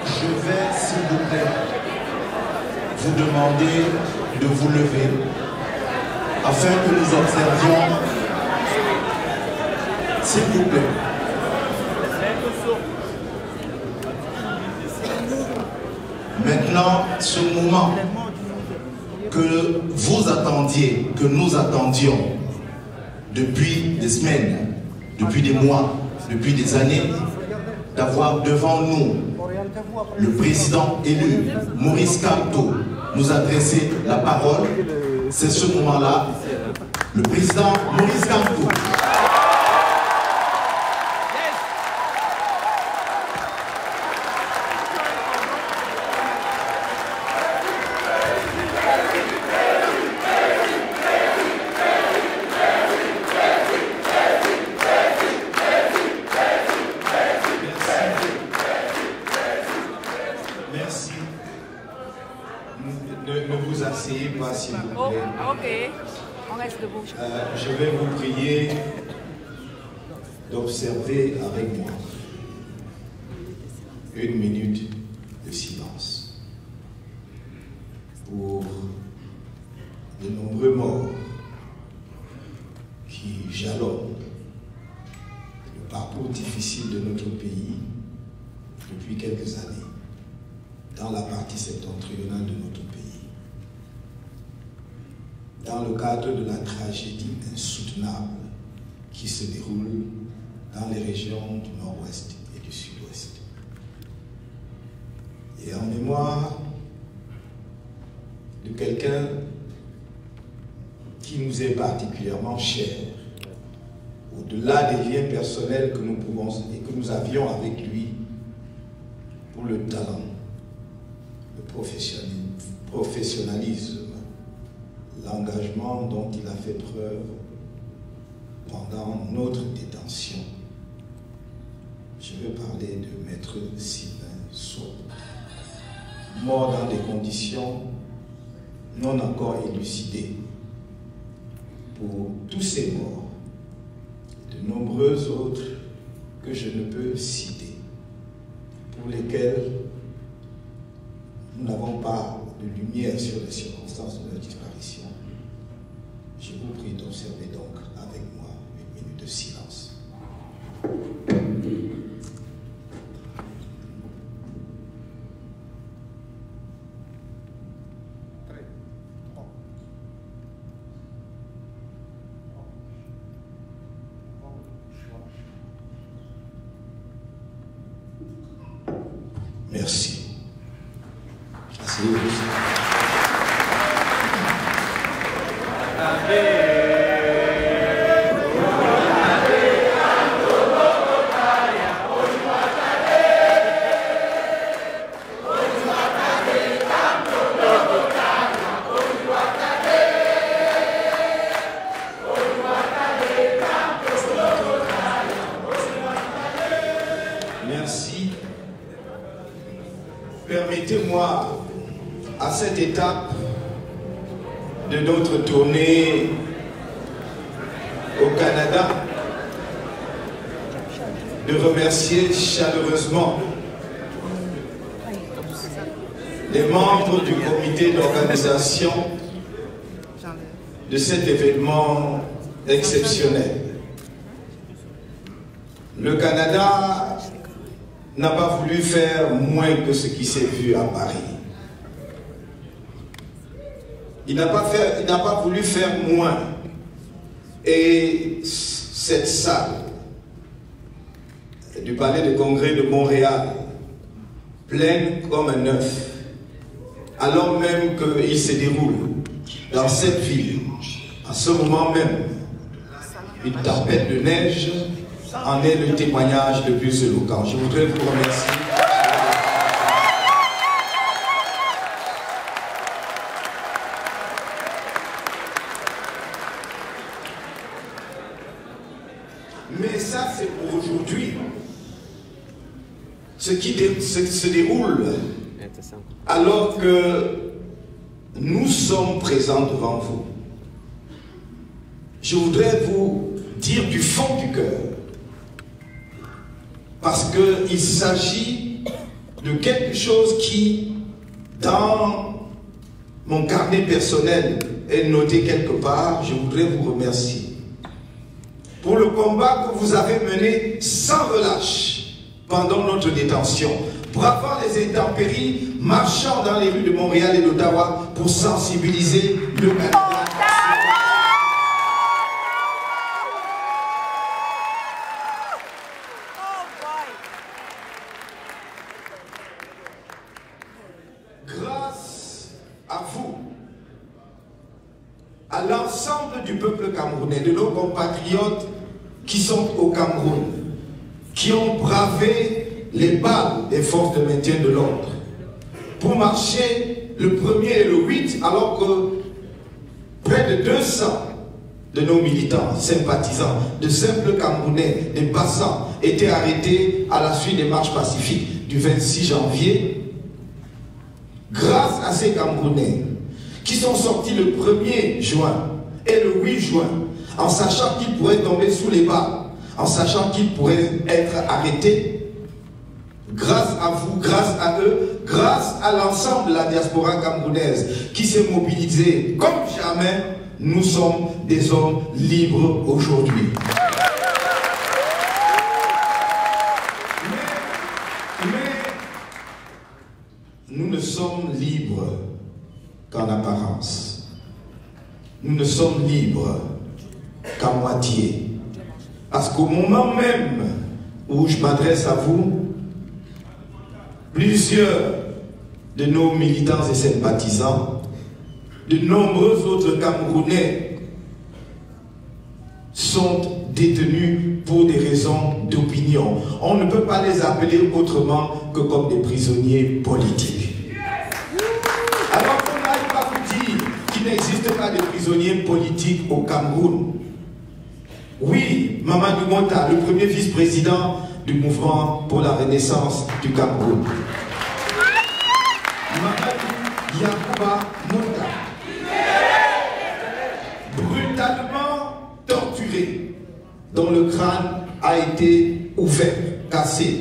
Je vais, s'il vous plaît, vous demander de vous lever afin que nous observions, s'il vous plaît. Maintenant, ce moment que vous attendiez, que nous attendions depuis des semaines, depuis des mois, depuis des années, d'avoir devant nous le président élu, Maurice Kamto, nous adresser la parole. C'est ce moment-là, le président Maurice Kamto. Merci. Ne vous asseyez pas, s'il vous plaît. Oh, ok. On reste debout. Je vais vous prier d'observer avec moi 1 minute de silence pour de nombreux morts qui jalonnent le parcours difficile de notre pays depuis quelques années dans la partie septentrionale de notre pays. Dans le cadre de la tragédie insoutenable qui se déroule dans les régions du nord-ouest et du sud-ouest. Et en mémoire de quelqu'un qui nous est particulièrement cher, au-delà des liens personnels que nous pouvons et que nous avions avec lui, pour le talent, le professionnalisme, l'engagement dont il a fait preuve pendant notre détention. Je veux parler de Maître Sylvain Sceaux, mort dans des conditions non encore élucidées. Pour tous ces morts, de nombreux autres que je ne peux citer, pour lesquels nous n'avons pas de lumière sur les circonstances de leur disparition, je vous prie d'observer donc avec moi 1 minute de silence. Merci. Asseyez-vous. Merci. Permettez-moi, à cette étape de notre tournée au Canada, de remercier chaleureusement les membres du comité d'organisation de cet événement exceptionnel. Le Canada n'a pas voulu faire moins que ce qui s'est vu à Paris. Il n'a pas voulu faire moins. Et cette salle du Palais de Congrès de Montréal, pleine comme un œuf, alors même qu'il se déroule dans cette ville, en ce moment même, une tempête de neige en est le témoignage le plus éloquent. Je voudrais vous remercier. Mais ça, c'est pour aujourd'hui. Ce qui se déroule alors que nous sommes présents devant vous. Je voudrais vous dire du fond du cœur, parce qu'il s'agit de quelque chose qui, dans mon carnet personnel, est noté quelque part. Je voudrais vous remercier pour le combat que vous avez mené sans relâche pendant notre détention, bravant les intempéries, marchant dans les rues de Montréal et d'Ottawa pour sensibiliser le Canada. Grâce à vous, à l'ensemble du peuple camerounais, de nos compatriotes qui sont au Cameroun, qui ont bravé les balles des forces de maintien de l'ordre pour marcher le 1er et le 8, alors que près de 200 de nos militants, sympathisants, de simples Camerounais, des passants, étaient arrêtés à la suite des marches pacifiques du 26 janvier. Grâce à ces Camerounais qui sont sortis le 1er juin et le 8 juin, en sachant qu'ils pourraient tomber sous les balles, en sachant qu'ils pourraient être arrêtés, grâce à vous, grâce à eux, grâce à l'ensemble de la diaspora camerounaise qui s'est mobilisée comme jamais, nous sommes des hommes libres aujourd'hui. Mais nous ne sommes libres qu'en apparence. Nous ne sommes libres qu'à moitié. Parce qu'au moment même où je m'adresse à vous, plusieurs de nos militants et sympathisants, de nombreux autres Camerounais sont détenus pour des raisons d'opinion. On ne peut pas les appeler autrement que comme des prisonniers politiques. Alors qu'on n'arrive pas à vous dire qu'il n'existe pas de prisonniers politiques au Cameroun. Oui, Mamadou Monta, le premier vice-président du mouvement pour la renaissance du Cameroun. Mamadou Yacouba Monta, brutalement torturé, dont le crâne a été ouvert, cassé,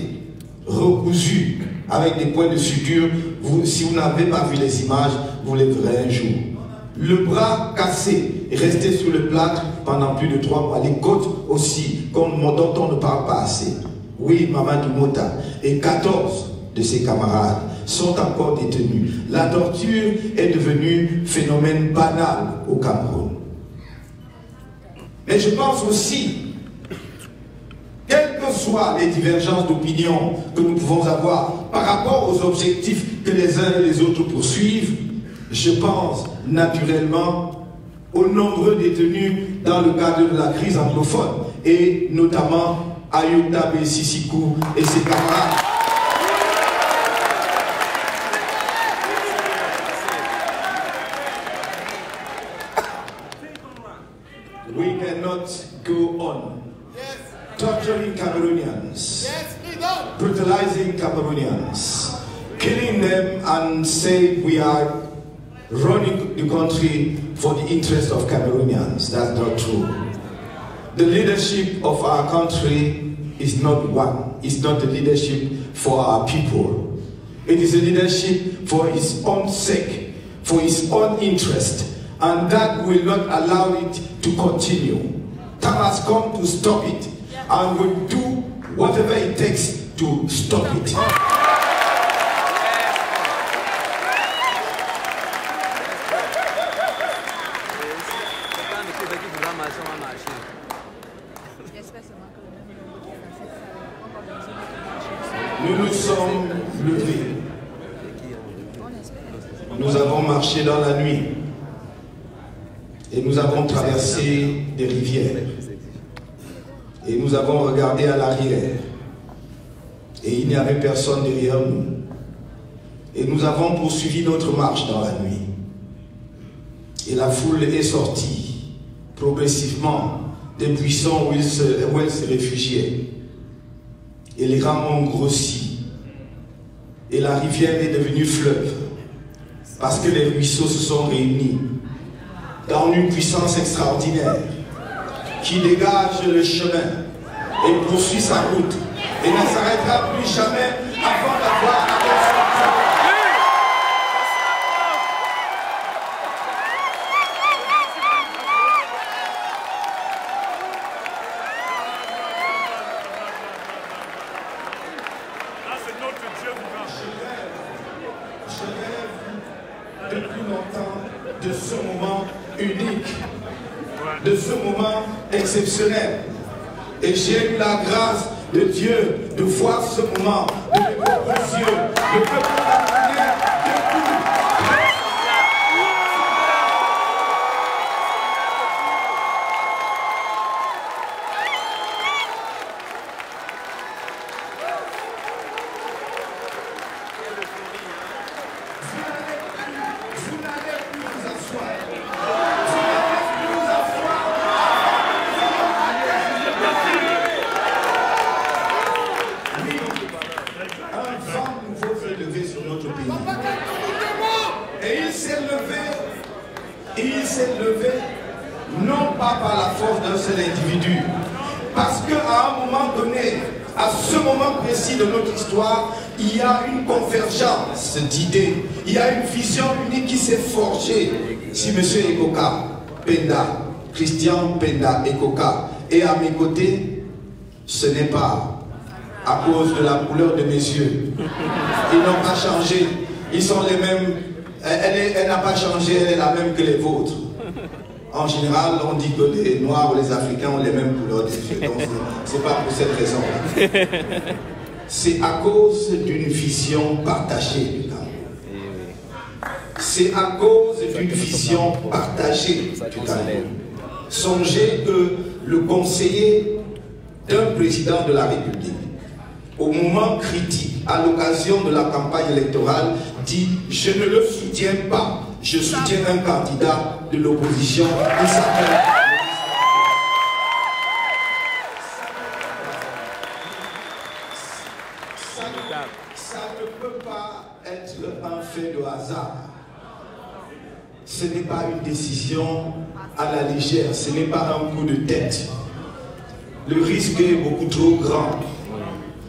recousu avec des points de suture. Si vous n'avez pas vu les images, vous les verrez un jour. Le bras cassé, resté sur le plâtre pendant plus de 3 mois. Les côtes aussi, dont on ne parle pas assez. Oui, Mamadou Monta et 14 de ses camarades sont encore détenus. La torture est devenue phénomène banal au Cameroun. Mais je pense aussi, quelles que soient les divergences d'opinion que nous pouvons avoir par rapport aux objectifs que les uns et les autres poursuivent, je pense naturellement aux nombreux détenus dans le cadre de la crise anglophone, et notamment Ayub Dabe Sissikou et ses camarades. We cannot go on torturing Cameroonians, brutalizing Cameroonians, killing them and say we are running the country for the interest of Cameroonians. That's not true. The leadership of our country is not one. It's not the leadership for our people. It is a leadership for its own sake, for its own interest, and that will not allow it to continue. time has come to stop it. And we'll do whatever it takes to stop it. Nous nous sommes levés. Nous avons marché dans la nuit. Et nous avons traversé des rivières. Et nous avons regardé à l'arrière. Et il n'y avait personne derrière nous. Et nous avons poursuivi notre marche dans la nuit. Et la foule est sortie progressivement des buissons où elle se réfugiait. Et les rangs ont grossi. Et la rivière est devenue fleuve. Parce que les ruisseaux se sont réunis dans une puissance extraordinaire qui dégage le chemin et poursuit sa route et ne s'arrêtera plus jamais avant d'avoir depuis longtemps de ce moment unique, de ce moment exceptionnel. Et j'ai eu la grâce de Dieu de voir ce moment de mes propres yeux, de peuple camerounais debout. Non pas par la force d'un seul individu, parce qu'à un moment donné, à ce moment précis de notre histoire, il y a une convergence d'idées, il y a une vision unique qui s'est forgée. Si M. Ekoka Penda, Christian Penda Ekoka est à mes côtés, ce n'est pas à cause de la couleur de mes yeux. Ils n'ont pas changé, ils sont les mêmes, elle n'a pas changé, elle est la même que les vôtres. En général, on dit que les Noirs ou les Africains ont les mêmes couleurs des yeux. Donc, c'est pas pour cette raison-là. C'est à cause d'une vision partagée du Cameroun. C'est à cause d'une vision partagée du Cameroun. Songez que le conseiller d'un président de la République, au moment critique, à l'occasion de la campagne électorale, dit « Je ne le soutiens pas. Je soutiens un candidat de l'opposition qui s'appelle... » Ça ne peut pas être un fait de hasard. Ce n'est pas une décision à la légère, ce n'est pas un coup de tête. Le risque est beaucoup trop grand.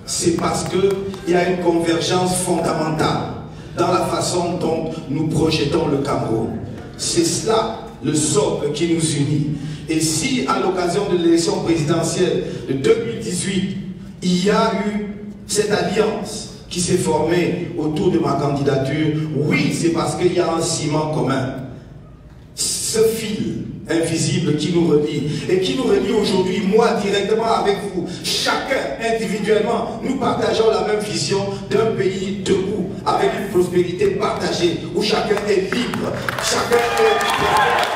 C'est parce qu'il y a une convergence fondamentale dans la façon dont nous projetons le Cameroun. C'est cela le socle qui nous unit. Et si à l'occasion de l'élection présidentielle de 2018, il y a eu cette alliance qui s'est formée autour de ma candidature, oui, c'est parce qu'il y a un ciment commun. Ce fil invisible qui nous relie et qui nous relie aujourd'hui, moi directement avec vous, chacun individuellement, nous partageons la même vision d'un pays debout, avec une prospérité partagée, où chacun est libre, chacun est...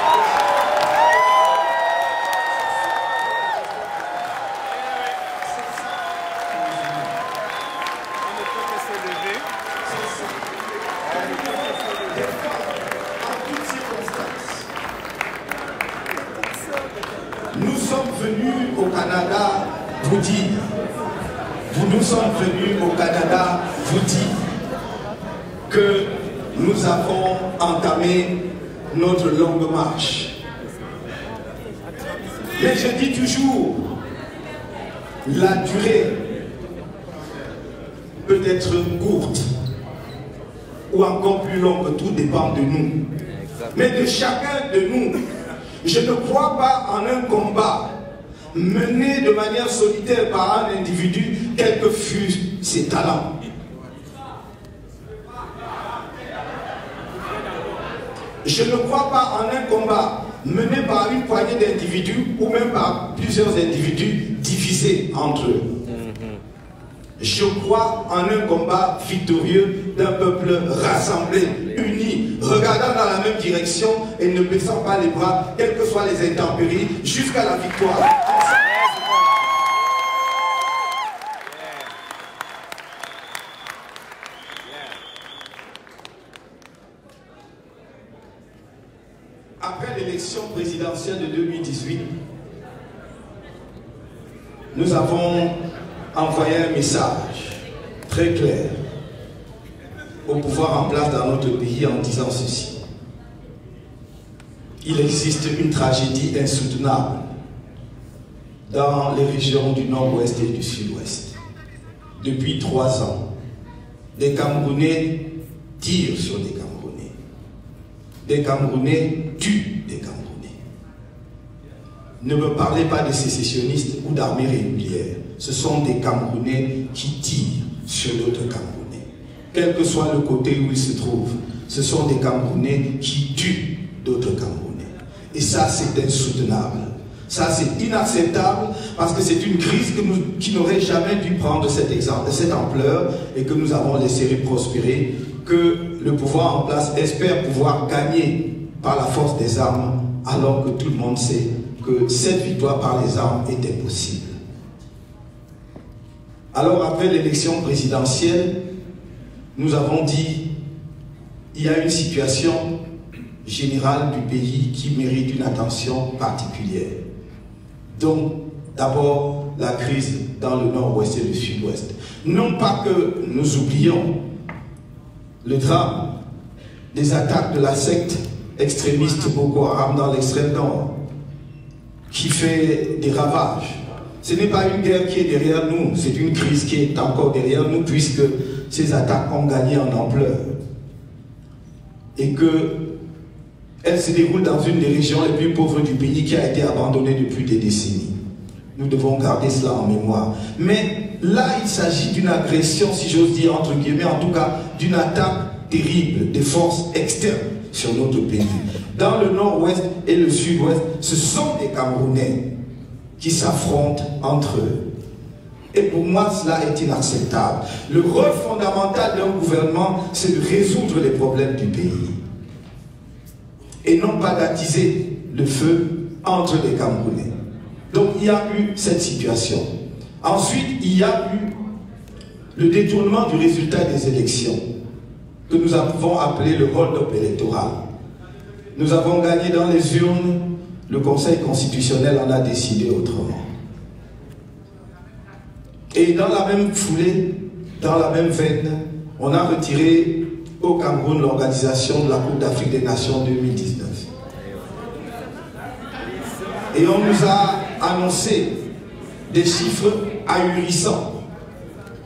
Nous sommes venus au Canada vous dire, nous sommes venus au Canada vous dire que nous avons entamé notre longue marche. Mais je dis toujours, la durée peut être courte ou encore plus longue, tout dépend de nous. Mais de chacun de nous. Je ne crois pas en un combat mené de manière solitaire par un individu, quels que fussent ses talents. Je ne crois pas en un combat mené par une poignée d'individus ou même par plusieurs individus divisés entre eux. Je crois en un combat victorieux d'un peuple rassemblé, uni, regardant dans la même direction et ne baissant pas les bras, quelles que soient les intempéries, jusqu'à la victoire. Après l'élection présidentielle de 2018, nous avons envoyé un message très clair au pouvoir en place dans notre pays en disant ceci. Il existe une tragédie insoutenable dans les régions du nord-ouest et du sud-ouest. Depuis 3 ans, des Camerounais tirent sur des Camerounais. Des Camerounais tuent des Camerounais. Ne me parlez pas de sécessionnistes ou d'armées régulières. Ce sont des Camerounais qui tirent sur d'autres Camerounais. Quel que soit le côté où ils se trouvent, ce sont des Camerounais qui tuent d'autres Camerounais. Et ça, c'est insoutenable. Ça, c'est inacceptable parce que c'est une crise qui n'aurait jamais dû prendre cette ampleur et que nous avons laissé prospérer, que le pouvoir en place espère pouvoir gagner par la force des armes, alors que tout le monde sait que cette victoire par les armes était possible. Alors après l'élection présidentielle, nous avons dit il y a une situation générale du pays qui mérite une attention particulière. Donc, d'abord, la crise dans le nord-ouest et le sud-ouest. Non pas que nous oublions le drame des attaques de la secte extrémiste Boko Haram dans l'extrême nord, qui fait des ravages. Ce n'est pas une guerre qui est derrière nous, c'est une crise qui est encore derrière nous, puisque ces attaques ont gagné en ampleur. Et qu'elles se déroulent dans une des régions les plus pauvres du pays qui a été abandonnée depuis des décennies. Nous devons garder cela en mémoire. Mais là, il s'agit d'une agression, si j'ose dire, entre guillemets, en tout cas, d'une attaque terrible des forces externes sur notre pays. Dans le nord-ouest et le sud-ouest, ce sont des Camerounais qui s'affrontent entre eux. Et pour moi, cela est inacceptable. Le rôle fondamental d'un gouvernement, c'est de résoudre les problèmes du pays. Et non pas d'attiser le feu entre les Camerounais. Donc il y a eu cette situation. Ensuite, il y a eu le détournement du résultat des élections, que nous avons appelé le hold-up électoral. Nous avons gagné dans les urnes, le Conseil constitutionnel en a décidé autrement. Et dans la même foulée, dans la même veine, on a retiré au Cameroun l'organisation de la Coupe d'Afrique des Nations 2019. Et on nous a annoncé des chiffres ahurissants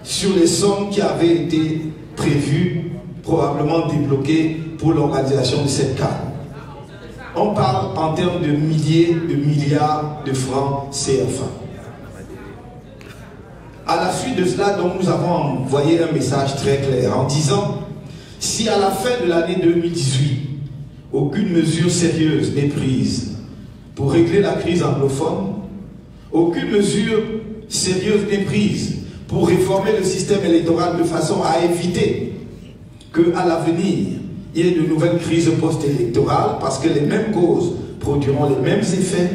sur les sommes qui avaient été prévues, probablement débloquées pour l'organisation de cette CAN. On parle en termes de milliers de milliards de francs CFA. À la suite de cela, donc, nous avons envoyé un message très clair en disant: si à la fin de l'année 2018, aucune mesure sérieuse n'est prise pour régler la crise anglophone, aucune mesure sérieuse n'est prise pour réformer le système électoral de façon à éviter qu'à l'avenir, il y ait de nouvelles crises post-électorales, parce que les mêmes causes produiront les mêmes effets,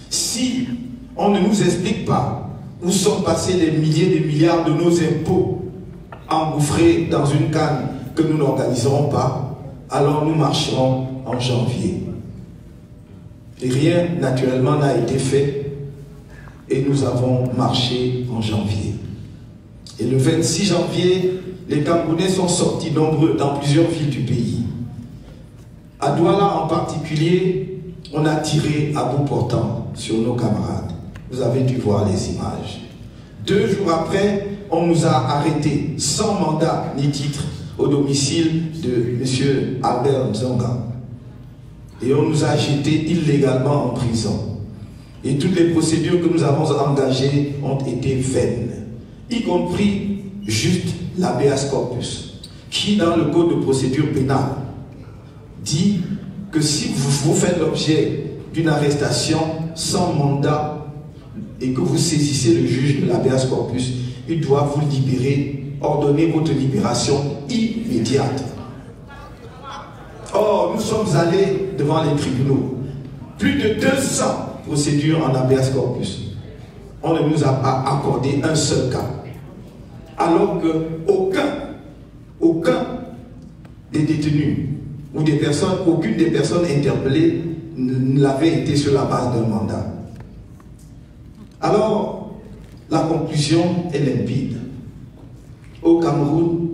si on ne nous explique pas où sont passés les milliers de milliards de nos impôts engouffrés dans une canne que nous n'organiserons pas, alors nous marcherons en janvier. Et rien, naturellement, n'a été fait, et nous avons marché en janvier. Et le 26 janvier, les Camerounais sont sortis nombreux dans plusieurs villes du pays. À Douala en particulier, on a tiré à bout portant sur nos camarades. Vous avez dû voir les images. 2 jours après, on nous a arrêtés sans mandat ni titre au domicile de M. Albert Nzonga. Et on nous a jetés illégalement en prison. Et toutes les procédures que nous avons engagées ont été vaines, y compris juste l'habeas corpus, qui dans le code de procédure pénale dit que si vous faites l'objet d'une arrestation sans mandat et que vous saisissez le juge de l'habeas corpus, il doit vous libérer, ordonner votre libération immédiate. Or, nous sommes allés devant les tribunaux. Plus de 200 procédures en habeas corpus. On ne nous a pas accordé un seul cas. Alors qu'aucun des détenus ou des personnes, aucune des personnes interpellées ne l'avait été sur la base d'un mandat. Alors, la conclusion est limpide. Au Cameroun,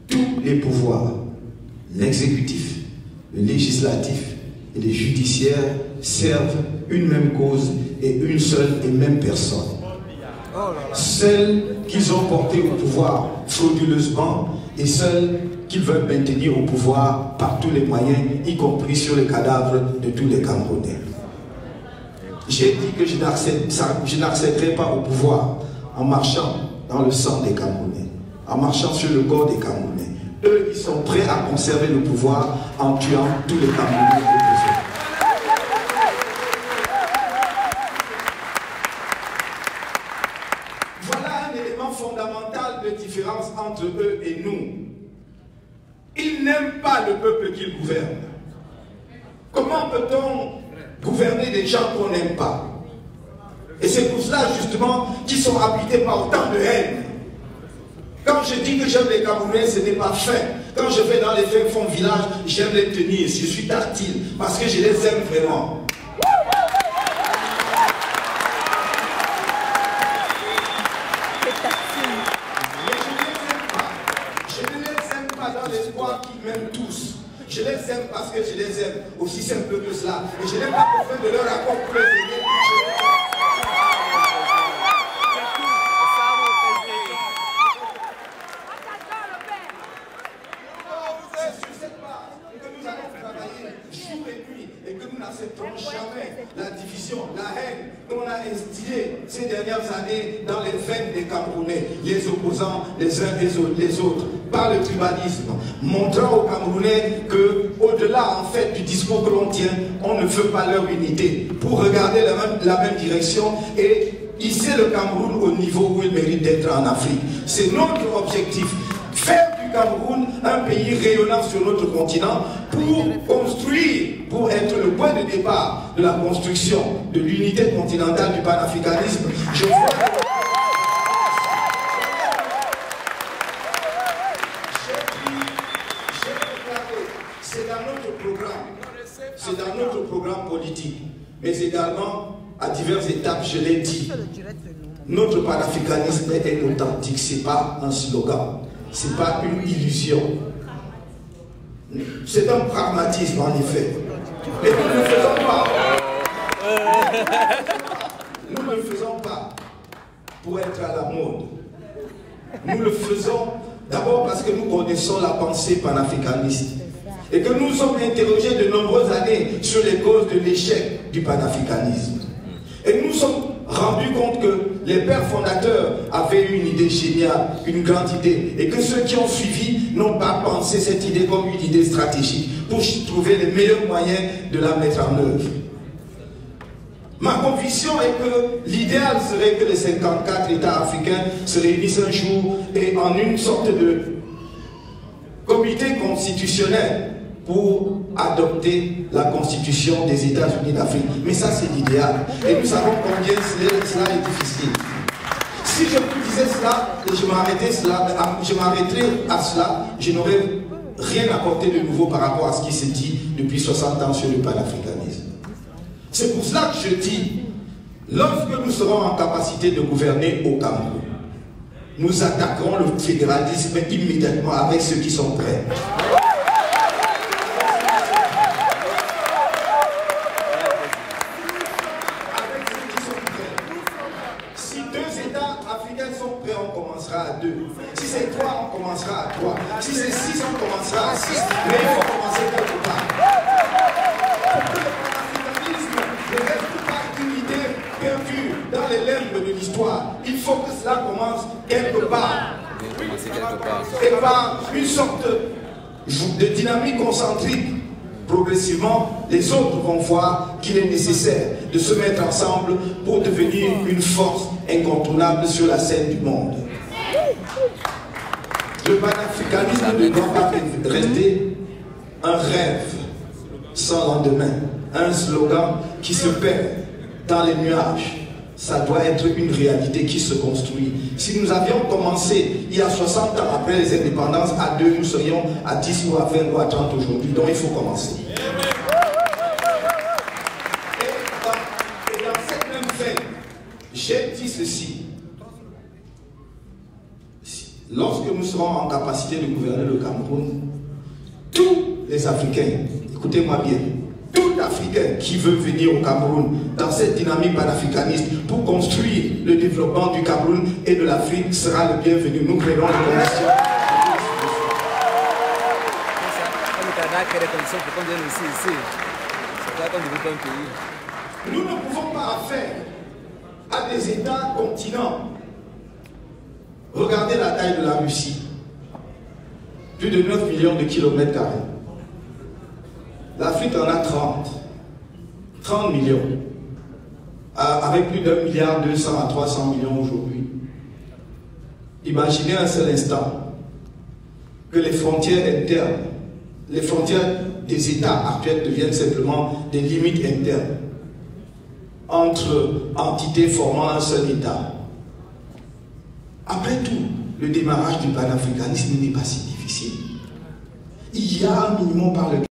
tous les pouvoirs, l'exécutif, le législatif et le judiciaire servent une même cause et une seule et même personne. Celle qu'ils ont portée au pouvoir frauduleusement et celle qu'ils veulent maintenir au pouvoir par tous les moyens, y compris sur les cadavres de tous les Camerounais. J'ai dit que je n'accéderai pas au pouvoir en marchant dans le sang des Camerounais, en marchant sur le corps des Camerounais. Eux, ils sont prêts à conserver le pouvoir en tuant tous les Camerounais. Voilà un élément fondamental de différence entre eux et nous. Ils n'aiment pas le peuple qu'ils gouvernent. Comment peut-on gouverner des gens qu'on n'aime pas? Et c'est pour cela justement qu'ils sont habités par autant de haine. Quand je dis que j'aime les Camerounais, ce n'est pas fait. Quand je vais dans les fins fonds villages, j'aime les tenir. Je suis tactile parce que je les aime vraiment. Je ne les aime pas dans l'espoir qu'ils m'aiment tous. Je les aime parce que je les aime. Aussi simple que cela. Et je n'ai pas besoin de leur accord pour les aider. Jamais la division, la haine qu'on a instillée ces dernières années dans les veines des Camerounais, les opposants les uns les autres, par le tribalisme, montrant aux Camerounais que, au-delà en fait du discours que l'on tient, on ne veut pas leur unité, pour regarder la même direction et hisser le Cameroun au niveau où il mérite d'être en Afrique. C'est notre objectif. Faire du Cameroun un pays rayonnant sur notre continent pour construire, pour être le point de départ de la construction de l'unité continentale du panafricanisme. Je vois c'est dans notre programme, c'est dans notre programme politique, mais également à diverses étapes, je l'ai dit, notre panafricanisme est authentique, c'est pas un slogan. Ce n'est pas une illusion. C'est un pragmatisme en effet. Mais nous ne le faisons pas. Nous ne le faisons pas pour être à la mode. Nous le faisons d'abord parce que nous connaissons la pensée panafricaniste et que nous sommes interrogés de nombreuses années sur les causes de l'échec du panafricanisme. Et nous sommes rendus compte que les pères fondateurs avaient une idée géniale, une grande idée, et que ceux qui ont suivi n'ont pas pensé cette idée comme une idée stratégique pour trouver les meilleurs moyens de la mettre en œuvre. Ma conviction est que l'idéal serait que les 54 États africains se réunissent un jour et en une sorte de comité constitutionnel pour adopter la constitution des États-Unis d'Afrique. Mais ça, c'est l'idéal. Et nous savons combien cela est difficile. Si je vous disais cela et je m'arrêterais à cela, je n'aurais rien apporté de nouveau par rapport à ce qui s'est dit depuis 60 ans sur le panafricanisme. C'est pour cela que je dis, lorsque nous serons en capacité de gouverner au Cameroun, nous attaquerons le fédéralisme immédiatement avec ceux qui sont prêts. On commencera à 2. Si c'est 3, on commencera à 3. Si c'est 6, on commencera à 6. Mais il faut commencer quelque part. Pour que le panafricanisme ne reste pas une idée dans les limbes de l'histoire. Il faut que cela commence quelque part. Et par une sorte de dynamique concentrique, progressivement, les autres vont voir qu'il est nécessaire de se mettre ensemble pour devenir une force incontournable sur la scène du monde. Le panafricanisme ne doit pas rester un rêve sans lendemain, un slogan qui se perd dans les nuages. Ça doit être une réalité qui se construit. Si nous avions commencé il y a 60 ans après les indépendances, à 2, nous serions à 10 ou à 20 ou à 30 aujourd'hui. Donc il faut commencer. Et dans cette même veine, j'ai dit ceci. Lorsque nous serons en capacité de gouverner le Cameroun, tous les Africains, écoutez-moi bien, tout Africain qui veut venir au Cameroun dans cette dynamique panafricaniste pour construire le développement du Cameroun et de l'Afrique sera le bienvenu. Nous créerons les conditions. Nous ne pouvons pas affaire à des États continents. Regardez la taille de la Russie. Plus de 9 millions de kilomètres carrés. L'Afrique en a 30 millions, avec plus d'1,2 milliard à 300 millions aujourd'hui. Imaginez un seul instant que les frontières internes, les frontières des États actuels deviennent simplement des limites internes entre entités formant un seul État. Après tout, le démarrage du panafricanisme n'est pas si difficile. Il y a un minimum par lequel